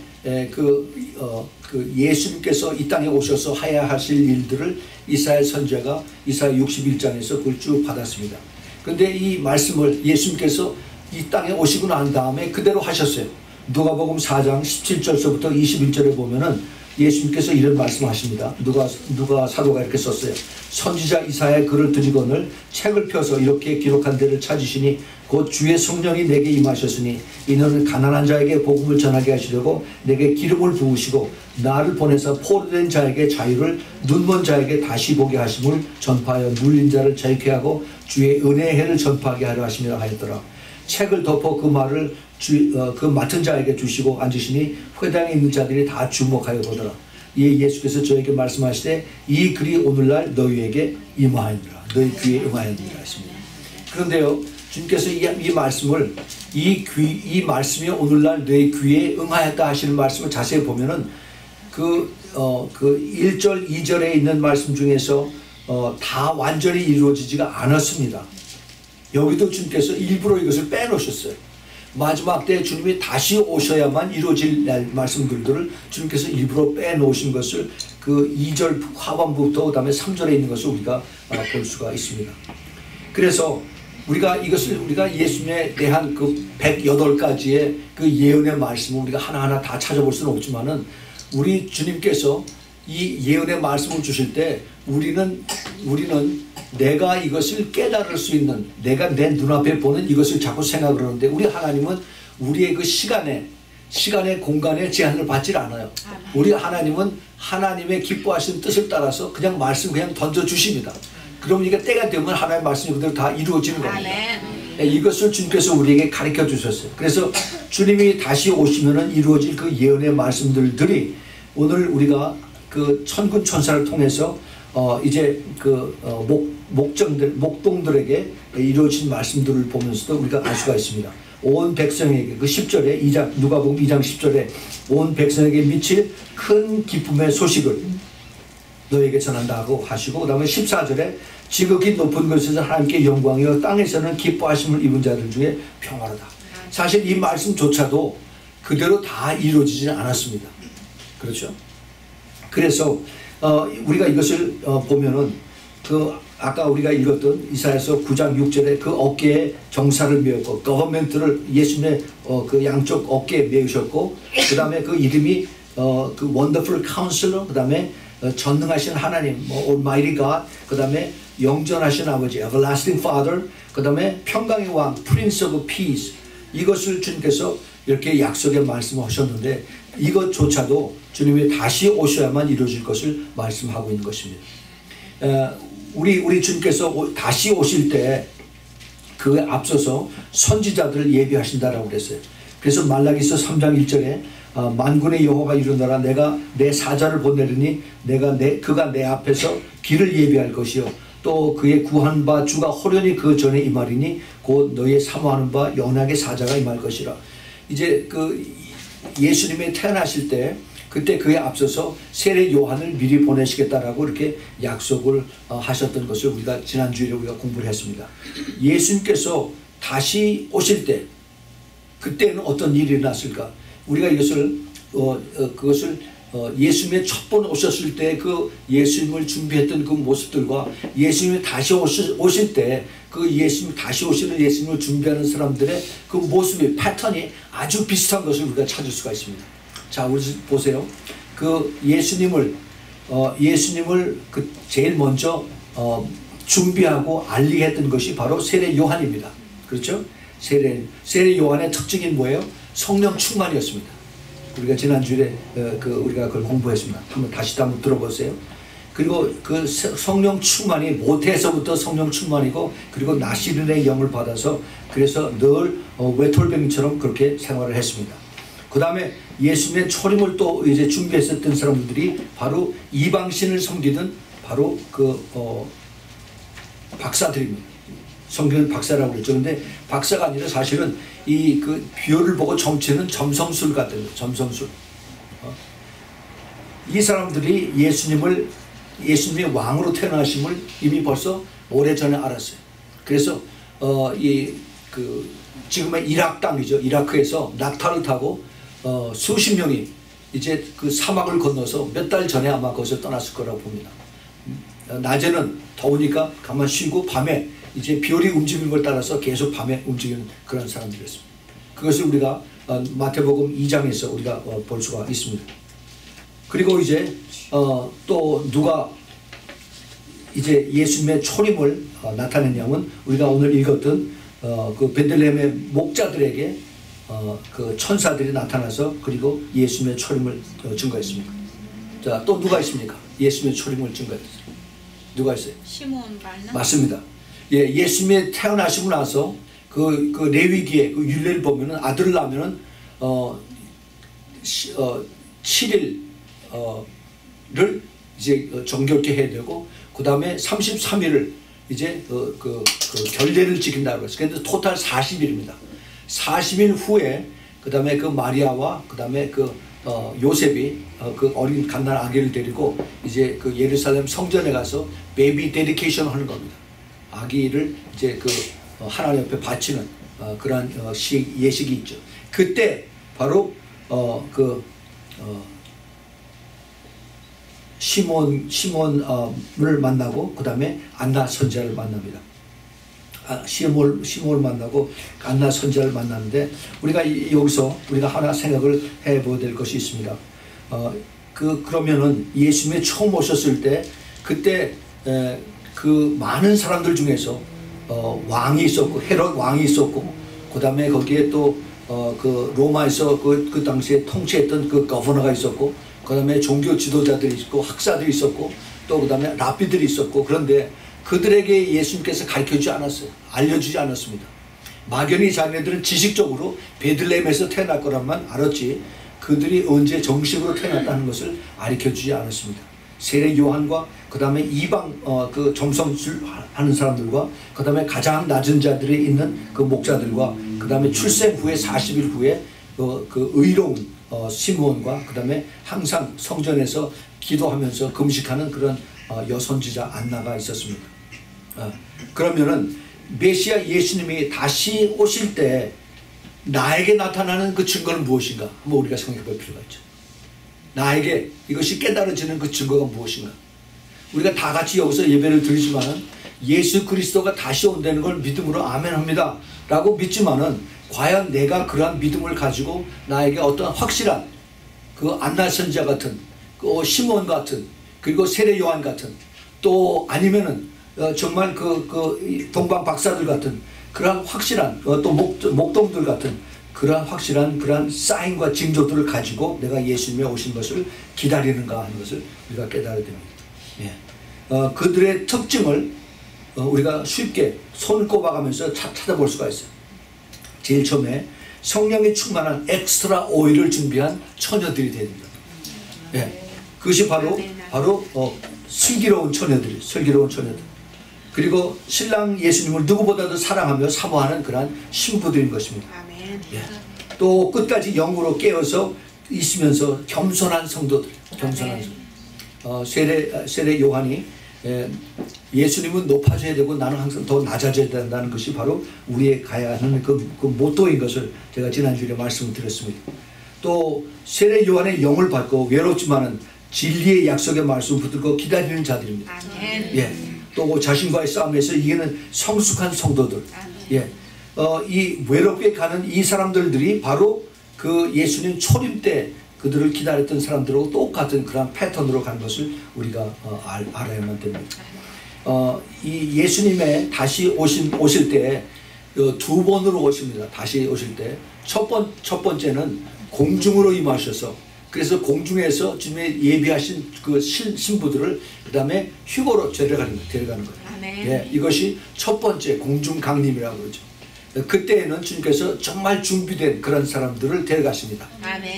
S1: 예수님께서 이 땅에 오셔서 해야 하실 일들을 이사야 선지자가 이사야 61장에서 그걸 쭉 받았습니다. 근데 이 말씀을 예수님께서 이 땅에 오시고 난 다음에 그대로 하셨어요. 누가복음 4장 17절서부터 21절에 보면은 예수님께서 이런 말씀하십니다. 누가 사도가 이렇게 썼어요. 선지자 이사야의 글을 드리거늘 책을 펴서 이렇게 기록한 데를 찾으시니 곧 주의 성령이 내게 임하셨으니 이는 가난한 자에게 복음을 전하게 하시려고 내게 기름을 부으시고 나를 보내서 포로된 자에게 자유를 눈먼 자에게 다시 보게 하심을 전파하여 눌린 자를 자유케 하고 주의 은혜의 해를 전파하게 하려 하심이라 하였더라. 책을 덮어 그 말을 그 맡은 자에게 주시고 앉으시니 회당에 있는 자들이 다 주목하여 보더라. 이에 예수께서 저에게 말씀하시되 이 글이 오늘날 너희에게 임하였느라 너희 귀에 임하였느니라 하십니다. 그런데요, 주님께서 이 말씀을 이 말씀이 오늘날 너희 귀에 응하였다 하시는 말씀을 자세히 보면은 그 1절 2절에 있는 말씀 중에서 다 완전히 이루어지지가 않았습니다. 여기도 주님께서 일부러 이것을 빼놓으셨어요. 마지막 때 주님이 다시 오셔야만 이루어질 말씀들을 주님께서 일부러 빼놓으신 것을 그 2절 하반부부터 그 다음에 3절에 있는 것을 우리가 볼 수가 있습니다. 그래서 우리가 예수님에 대한 그 108가지의 그 예언의 말씀을 우리가 하나하나 다 찾아볼 수는 없지만은 우리 주님께서 이 예언의 말씀을 주실 때 우리는 내가 이것을 깨달을 수 있는, 내가 내 눈앞에 보는 이것을 자꾸 생각을 하는데 우리 하나님은 우리의 그 시간의 공간에 제한을 받질 않아요. 우리 하나님은 하나님의 기뻐하시는 뜻을 따라서 그냥 말씀 그냥 던져주십니다. 그럼 이게 때가 되면 하나님의 말씀이 그대로 다 이루어지는 겁니다. 이것을 주님께서 우리에게 가르쳐 주셨어요. 그래서 주님이 다시 오시면은 이루어질 그 예언의 말씀들이 오늘 우리가 그 천군 천사를 통해서 이제 그 목동들에게 이루어진 말씀들을 보면서도 우리가 알 수가 있습니다. 온 백성에게 그 10절에 누가복음 2장 10절에 온 백성에게 미칠 큰 기쁨의 소식을 너에게 전한다고 하시고, 그 다음에 14절에 지극히 높은 곳에서 하나님께 영광이요 땅에서는 기뻐하심을 입은 자들 중에 평화로다. 사실 이 말씀조차도 그대로 다 이루어지지는 않았습니다. 그렇죠? 그래서 우리가 이것을 보면은 그 아까 우리가 읽었던 이사야서 9장 6절에 그 어깨에 정사를 메었고 거버멘트를 예수님의 그 양쪽 어깨에 메우셨고, 그 다음에 그 이름이 그 원더풀 카운슬러, 그 다음에 전능하신 하나님, Almighty God, 그 다음에 영전하신 아버지, Everlasting Father, 그 다음에 평강의 왕, Prince of Peace, 이것을 주님께서 이렇게 약속의 말씀을 하셨는데 이것조차도 주님이 다시 오셔야만 이루어질 것을 말씀하고 있는 것입니다. 우리 주님께서 다시 오실 때 그에 앞서서 선지자들을 예비하신다라고 그랬어요. 그래서 말라기서 3장 1절에 만군의 여호와가 이르노라 내가 내 사자를 보내리니 그가 내 앞에서 길을 예비할 것이요 또 그의 구한 바 주가 호련히 그 전에 임하리니 곧 너의 사모하는 바 연약의 사자가 임할 것이라. 이제 그 예수님이 태어나실 때 그때 그에 앞서서 세례 요한을 미리 보내시겠다라고 이렇게 약속을 하셨던 것을 우리가 지난주에 우리가 공부를 했습니다. 예수님께서 다시 오실 때 그때는 어떤 일이 일어났을까? 우리가 이것을 그것을 예수님의 첫 번 오셨을 때 그 예수님을 준비했던 그 모습들과 예수님이 다시 오실 때 그 예수님 다시 오시는 예수님을 준비하는 사람들의 그 모습의 패턴이 아주 비슷한 것을 우리가 찾을 수가 있습니다. 자, 우리 보세요. 그 예수님을 그 제일 먼저 준비하고 알리게 했던 것이 바로 세례 요한입니다. 그렇죠? 세례 요한의 특징이 뭐예요? 성령 충만이었습니다. 우리가 지난주에 우리가 그걸 공부했습니다. 한번 들어보세요. 그리고 그 성령 충만이 모태에서부터 성령 충만이고 그리고 나시린의 영을 받아서 그래서 늘 외톨뱅이처럼 그렇게 생활을 했습니다. 그 다음에 예수님의 초림을 또 이제 준비했었던 사람들이 바로 이방신을 섬기던 바로 그 박사들입니다. 성경은 박사라고 그랬죠. 근데 박사가 아니라 사실은 이 그 뷰를 보고 점치는 점성술 같은 거예요. 점성술. 이 사람들이 예수님의 왕으로 태어나심을 이미 벌써 오래전에 알았어요. 그래서 지금의 이라크 땅이죠. 이라크에서 낙타를 타고 수십 명이 이제 그 사막을 건너서 몇 달 전에 아마 거기서 떠났을 거라고 봅니다. 낮에는 더우니까 가만 쉬고 밤에 이제 별이 움직이는 걸 따라서 계속 밤에 움직이는 그런 사람들이었습니다. 그것을 우리가 마태복음 2장에서 우리가 볼 수가 있습니다. 그리고 이제 또 누가 이제 예수님의 초림을 나타냈냐면 우리가 오늘 읽었던 그 베들레헴의 목자들에게 그 천사들이 나타나서 그리고 예수님의 초림을 증거했습니다. 자, 또 누가 있습니까? 예수님의 초림을 증거했어요. 누가 있어요?
S2: 시몬 말나?
S1: 맞습니다. 예, 예수님이 태어나시고 나서 그 레위기에 그 율례를 보면은 아들을 낳으면은 7일을 이제 정결케 해야 되고 그 다음에 33일을 이제 그 결례를 지킨다고 했어요. 그래서 토탈 40일입니다. 40일 후에 그 다음에 그 마리아와 그 다음에 그 요셉이 그 어린 갓난 아기를 데리고 이제 그 예루살렘 성전에 가서 베이비 데디케이션 하는 겁니다. 아기를 이제 그 하나님 옆에 바치는 그러한 예식이 있죠. 그때 바로 시몬을 만나고 그 다음에 안나 선지자를 만납니다. 시몬을 만나고 안나 선지자를 만나는데 우리가 여기서 우리가 하나 생각을 해봐야 될 것이 있습니다. 그러면은 예수님이 처음 오셨을 때 그때 그 많은 사람들 중에서 왕이 있었고 헤롯 왕이 있었고 그 다음에 거기에 또 그 로마에서 그 당시에 통치했던 그 거버너가 있었고 그 다음에 종교 지도자들이 있고 학사들이 있었고 또 그 다음에 랍비들이 있었고 그런데 그들에게 예수님께서 가르쳐주지 않았어요. 알려주지 않았습니다. 막연히 자기네들은 지식적으로 베들레헴에서 태어날 거란만 알았지 그들이 언제 정식으로 태어났다는 것을 가르쳐주지 않았습니다. 세례 요한과 그 다음에 이방 그 점성술 하는 사람들과 그 다음에 가장 낮은 자들이 있는 그 목자들과 그 다음에 출생 후에 40일 후에 그 의로운 시므온과 그 다음에 항상 성전에서 기도하면서 금식하는 그런 여선지자 안나가 있었습니다. 그러면은 메시아 예수님이 다시 오실 때 나에게 나타나는 그 증거는 무엇인가? 한번 우리가 생각해 볼 필요가 있죠. 나에게 이것이 깨달아지는 그 증거가 무엇인가? 우리가 다 같이 여기서 예배를 드리지만은 예수 그리스도가 다시 온다는 걸 믿음으로 아멘합니다 라고 믿지만은 과연 내가 그러한 믿음을 가지고 나에게 어떤 확실한 그 안나 선지자 같은 그 시몬 같은 그리고 세례 요한 같은 또 아니면은 정말 그 동방 박사들 같은 그러한 확실한 또 목동들 같은 그러한 확실한 그러한 사인과 징조들을 가지고 내가 예수님이 오신 것을 기다리는가 하는 것을 우리가 깨달아야 됩니다. 예. 그들의 특징을 우리가 쉽게 손을 꼽아가면서 찾아볼 수가 있어요. 제일 처음에 성령이 충만한 엑스트라 오일을 준비한 처녀들이 됩니다. 예. 그것이 바로 슬기로운 처녀들. 그리고 신랑 예수님을 누구보다도 사랑하며 사모하는 그러한 신부들인 것입니다. 예. 또 끝까지 영으로 깨어서 있으면서 겸손한 성도들. 세례 요한이 예수님은 높아져야 되고 나는 항상 더 낮아져야 된다는 것이 바로 우리의 가야 하는 그 모토인 것을 제가 지난주에 말씀을 드렸습니다. 또 세례 요한의 영을 받고 외롭지만은 진리의 약속의 말씀을 붙들고 기다리는 자들입니다. 예. 또 자신과의 싸움에서 이기는 성숙한 성도들. 예. 이 외롭게 가는 이 사람들이 바로 그 예수님 초림 때 그들을 기다렸던 사람들하고 똑같은 그런 패턴으로 간 것을 우리가 알아야만 됩니다. 이 예수님의 다시 오실 때 두 번으로 오십니다. 다시 오실 때 첫 번째는 공중으로 임하셔서 그래서 공중에서 주님의 예비하신 그 신부들을 그 다음에 휴거로 데려가는 거예요. 예, 이것이 첫 번째 공중 강림이라고 그러죠. 그때에는 주님께서 정말 준비된 그런 사람들을 데려가십니다.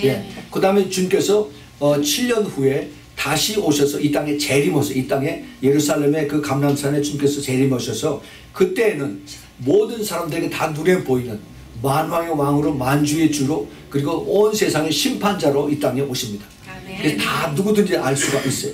S1: 예, 그 다음에 주님께서 7년 후에 다시 오셔서 이 땅에 재림하셔서 이 땅에 예루살렘의 그 감람산에 주님께서 재림하셔서 그때에는 모든 사람들에게 다 눈에 보이는 만왕의 왕으로 만주의 주로 그리고 온 세상의 심판자로 이 땅에 오십니다. 그래서 다 누구든지 알 수가 있어요.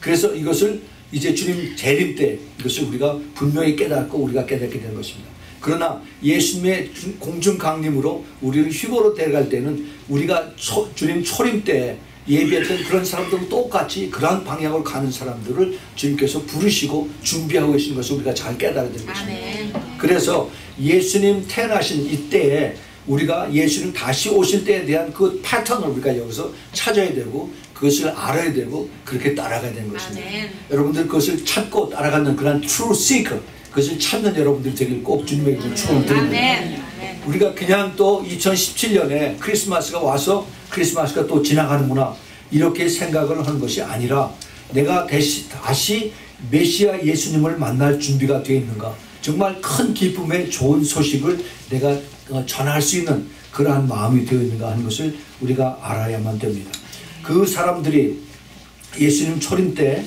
S1: 그래서 이것을 이제 주님 재림 때 이것을 우리가 분명히 깨닫고 우리가 깨닫게 되는 것입니다. 그러나 예수님의 공중 강림으로 우리를 휴거로 데려갈 때는 우리가 주님 초림 때 예비했던 그런 사람들은 똑같이 그러한 방향으로 가는 사람들을 주님께서 부르시고 준비하고 계신 것을 우리가 잘 깨달아야 되는 것입니다. 그래서 예수님 태어나신 이때에 우리가 예수님 다시 오실 때에 대한 그 패턴을 우리가 여기서 찾아야 되고 그것을 알아야 되고 그렇게 따라가야 되는 것입니다. 여러분들 그것을 찾고 따라가는 그런 true seeker, 그것을 찾는 여러분들 되길 꼭 주님에게 축원을 드립니다. 우리가 그냥 또 2017년에 크리스마스가 와서 크리스마스가 또 지나가는구나 이렇게 생각을 하는 것이 아니라 내가 다시 메시아 예수님을 만날 준비가 되어 있는가, 정말 큰 기쁨의 좋은 소식을 내가 전할 수 있는 그러한 마음이 되어 있는가 하는 것을 우리가 알아야만 됩니다. 그 사람들이 예수님 초림 때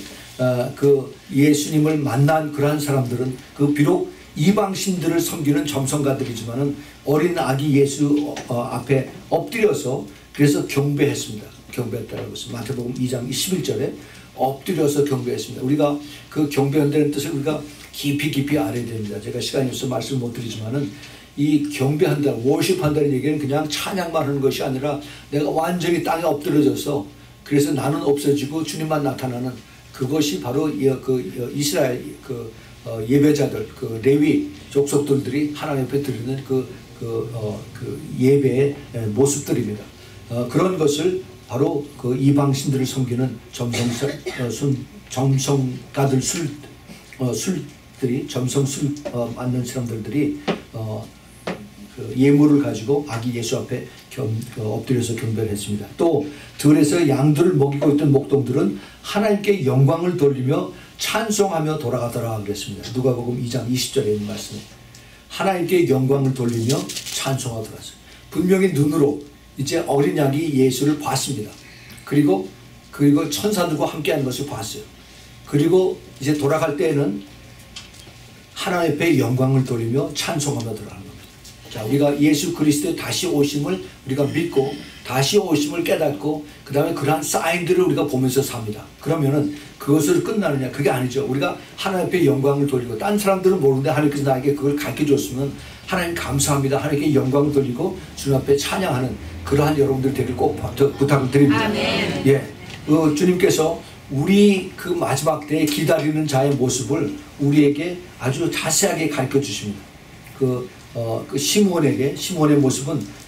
S1: 그 예수님을 만난 그러한 사람들은 그 비록 이방신들을 섬기는 점성가들이지만은 어린 아기 예수 앞에 엎드려서 그래서 경배했습니다. 경배했다라고 했습니다. 마태복음 2장 11절에 엎드려서 경배했습니다. 우리가 그 경배한다는 뜻을 우리가 깊이 알아야 됩니다. 제가 시간이 없어서 말씀을 못 드리지만은 이 경배한다, 워십한다는 얘기는 그냥 찬양만 하는 것이 아니라 내가 완전히 땅에 엎드려져서 그래서 나는 없어지고 주님만 나타나는 그것이 바로 이스라엘 예배자들, 그 레위 족속들이 하나님 앞에 드리는 그 예배의 모습들입니다. 그런 것을 바로 그 이방신들을 섬기는 점성가들 술들이 점성술 맞는 사람들이 그 예물을 가지고 아기 예수 앞에 엎드려서 경배를 했습니다. 또 들에서 양들을 먹이고 있던 목동들은 하나님께 영광을 돌리며 찬송하며 돌아가더라 그랬습니다. 누가복음 2장 20절에 있는 말씀에 하나님께 영광을 돌리며 찬송하더라. 분명히 눈으로 이제 어린 양이 예수를 봤습니다. 그리고 천사들과 함께하는 것을 봤어요. 그리고 이제 돌아갈 때에는 하나님 앞에 영광을 돌리며 찬송하며 돌아가는 겁니다. 자, 우리가 예수 그리스도의 다시 오심을 우리가 믿고 다시 오심을 깨닫고 그 다음에 그러한 사인들을 우리가 보면서 삽니다. 그러면은 그것을 끝나느냐? 그게 아니죠. 우리가 하나님 앞에 영광을 돌리고 딴 사람들은 모르는데 하나님께서 나에게 그걸 가르쳐 줬으면 하나님 감사합니다. 하나님께 영광을 돌리고 주님 앞에 찬양하는 그러한 여러분들 되길 꼭 부탁을 드립니다.
S2: 아멘.
S1: 예, 주님께서 우리 그 마지막 때에 기다리는 자의 모습을 우리에게 아주 자세하게 가르쳐 주십니다. 그 시몬의 모습은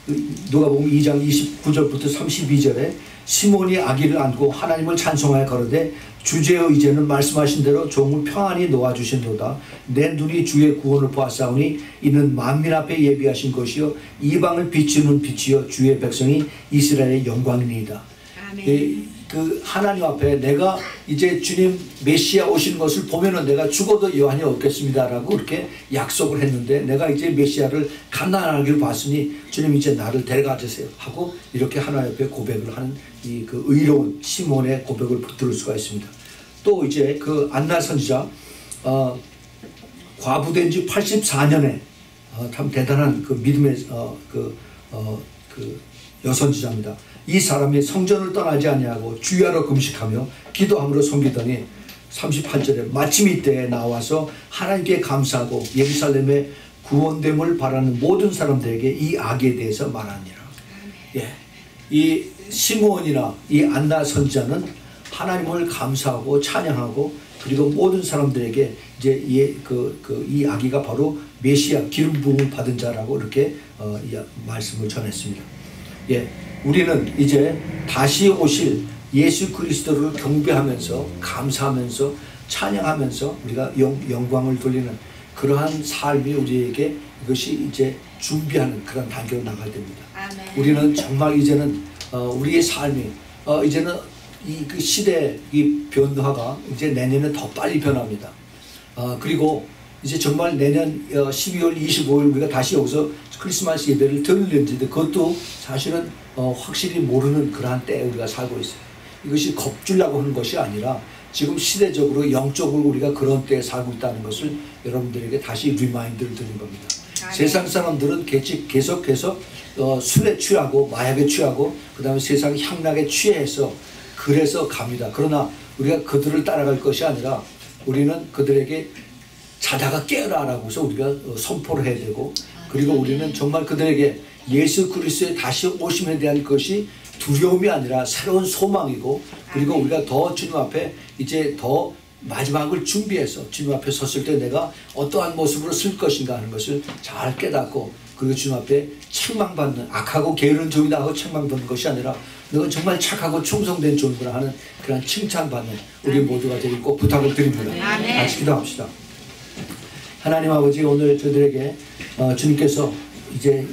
S1: 누가복음 2장 29절부터 32절에 시몬이 아기를 안고 하나님을 찬송하여 가로되 주제여 이제는 말씀하신 대로 종을 평안히 놓아주신도다. 내 눈이 주의 구원을 보았사오니 이는 만민 앞에 예비하신 것이요 이방을 비추는 빛이요 주의 백성이 이스라엘의 영광이니이다. 그 하나님 앞에 내가 이제 주님 메시아 오시는 것을 보면은 내가 죽어도 여한이 없겠습니다라고 그렇게 약속을 했는데 내가 이제 메시아를 갓난아기를 봤으니 주님 이제 나를 데려가 주세요 하고 이렇게 하나님 앞에 고백을 하는 이 그 의로운 시몬의 고백을 들을 수가 있습니다. 또 이제 그 안나 선지자 과부된 지 84년에 참 대단한 그 믿음의 여선지자입니다. 이 사람이 성전을 떠나지 아니하고 주야로 금식하며 기도함으로 섬기더니 38절에 마침 이때에 나와서 하나님께 감사하고 예루살렘의 구원됨을 바라는 모든 사람들에게 이 악에 대해서 말하니라. 예, 이 시므온이나 이 안나 선지자는 하나님을 감사하고 찬양하고 그리고 모든 사람들에게 이제 이 아기가 바로 메시아 기름 부음을 받은 자라고 이렇게 말씀을 전했습니다. 예, 우리는 이제 다시 오실 예수 그리스도를 경배하면서 감사하면서 찬양하면서 우리가 영광을 돌리는 그러한 삶이 우리에게 이것이 이제 준비하는 그런 단계로 나가야 됩니다.
S2: 아멘.
S1: 우리는 정말 이제는 우리의 삶이 이제는 그 시대 이 변화가 이제 내년에 더 빨리 변합니다. 그리고 이제 정말 내년 12월 25일 우리가 다시 여기서 크리스마스 예배를 드리는데 그것도 사실은 확실히 모르는 그러한 때에 우리가 살고 있어요. 이것이 겁주려고 하는 것이 아니라 지금 시대적으로 영적으로 우리가 그런 때에 살고 있다는 것을 여러분들에게 다시 리마인드를 드리는 겁니다. 세상 사람들은 계속해서 술에 취하고 마약에 취하고 그 다음에 세상 향락에 취해서 그래서 갑니다. 그러나 우리가 그들을 따라갈 것이 아니라 우리는 그들에게 자다가 깨어라라고 해서 우리가 선포를 해야 되고 그리고 우리는 정말 그들에게 예수 그리스도의 다시 오심에 대한 것이 두려움이 아니라 새로운 소망이고 그리고 우리가 더 주님 앞에 이제 더 마지막을 준비해서 주님 앞에 섰을 때 내가 어떠한 모습으로 쓸 것인가 하는 것을 잘 깨닫고 그리고 주님 앞에 책망받는, 악하고 게으른 종이다 하고 책망받는 것이 아니라 너가 정말 착하고 충성된 종이구나 하는 그런 칭찬받는 우리 모두가 되길 꼭 부탁을 드립니다. 같이 기도합시다. 하나님 아버지, 오늘 저들에게 주님께서 이제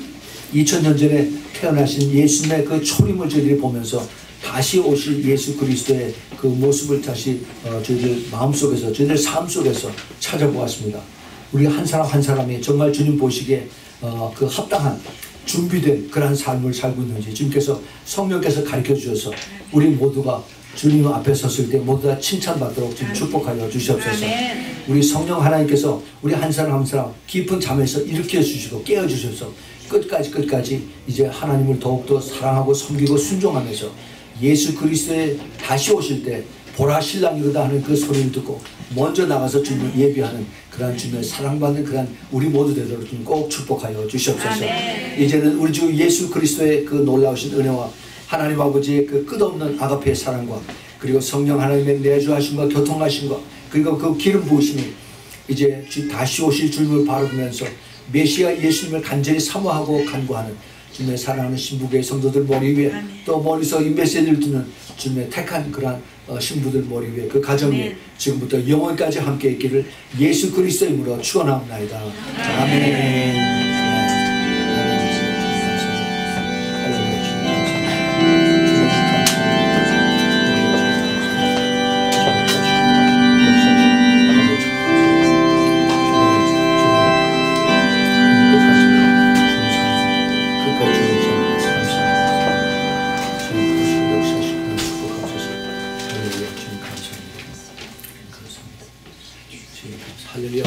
S1: 2000년 전에 태어나신 예수님의 그 초림을 저희들이 보면서 다시 오실 예수 그리스도의 그 모습을 다시 저희들 마음속에서, 저희들 삶 속에서 찾아보았습니다. 우리 한 사람 한 사람이 정말 주님 보시기에 그 합당한 준비된 그러한 삶을 살고 있는지 주님께서, 성령께서 가르쳐 주셔서 우리 모두가 주님 앞에 섰을 때 모두 다 칭찬받도록 좀 축복하여 주시옵소서. 우리 성령 하나님께서 우리 한 사람 한 사람 깊은 잠에서 일으켜 주시고 깨워 주셔서 끝까지 이제 하나님을 더욱더 사랑하고 섬기고 순종하면서 예수 그리스도의 다시 오실 때 보라 신랑이로다 하는 그 소리를 듣고 먼저 나가서 주님을 예비하는 그러한 주님의 사랑받는 그러한 우리 모두 되도록 좀 꼭 축복하여 주시옵소서. 이제는 우리 주 예수 그리스도의 그 놀라우신 은혜와 하나님 아버지의 그 끝없는 아가페의 사랑과 그리고 성령 하나님의 내주하심과 교통하심과 그리고 그 기름 부으심이 이제 다시 오실 주님을 바라보면서 메시아 예수님을 간절히 사모하고 간구하는 주님의 사랑하는 신부교회 성도들 머리 위에, 또 멀리서 이 메시지를 듣는 주님의 택한 그러한 신부들 머리 위에, 그 가정 위에 지금부터 영원까지 함께 있기를 예수 그리스도의 이름으로 축원하옵나이다. 아멘. 할렐루야.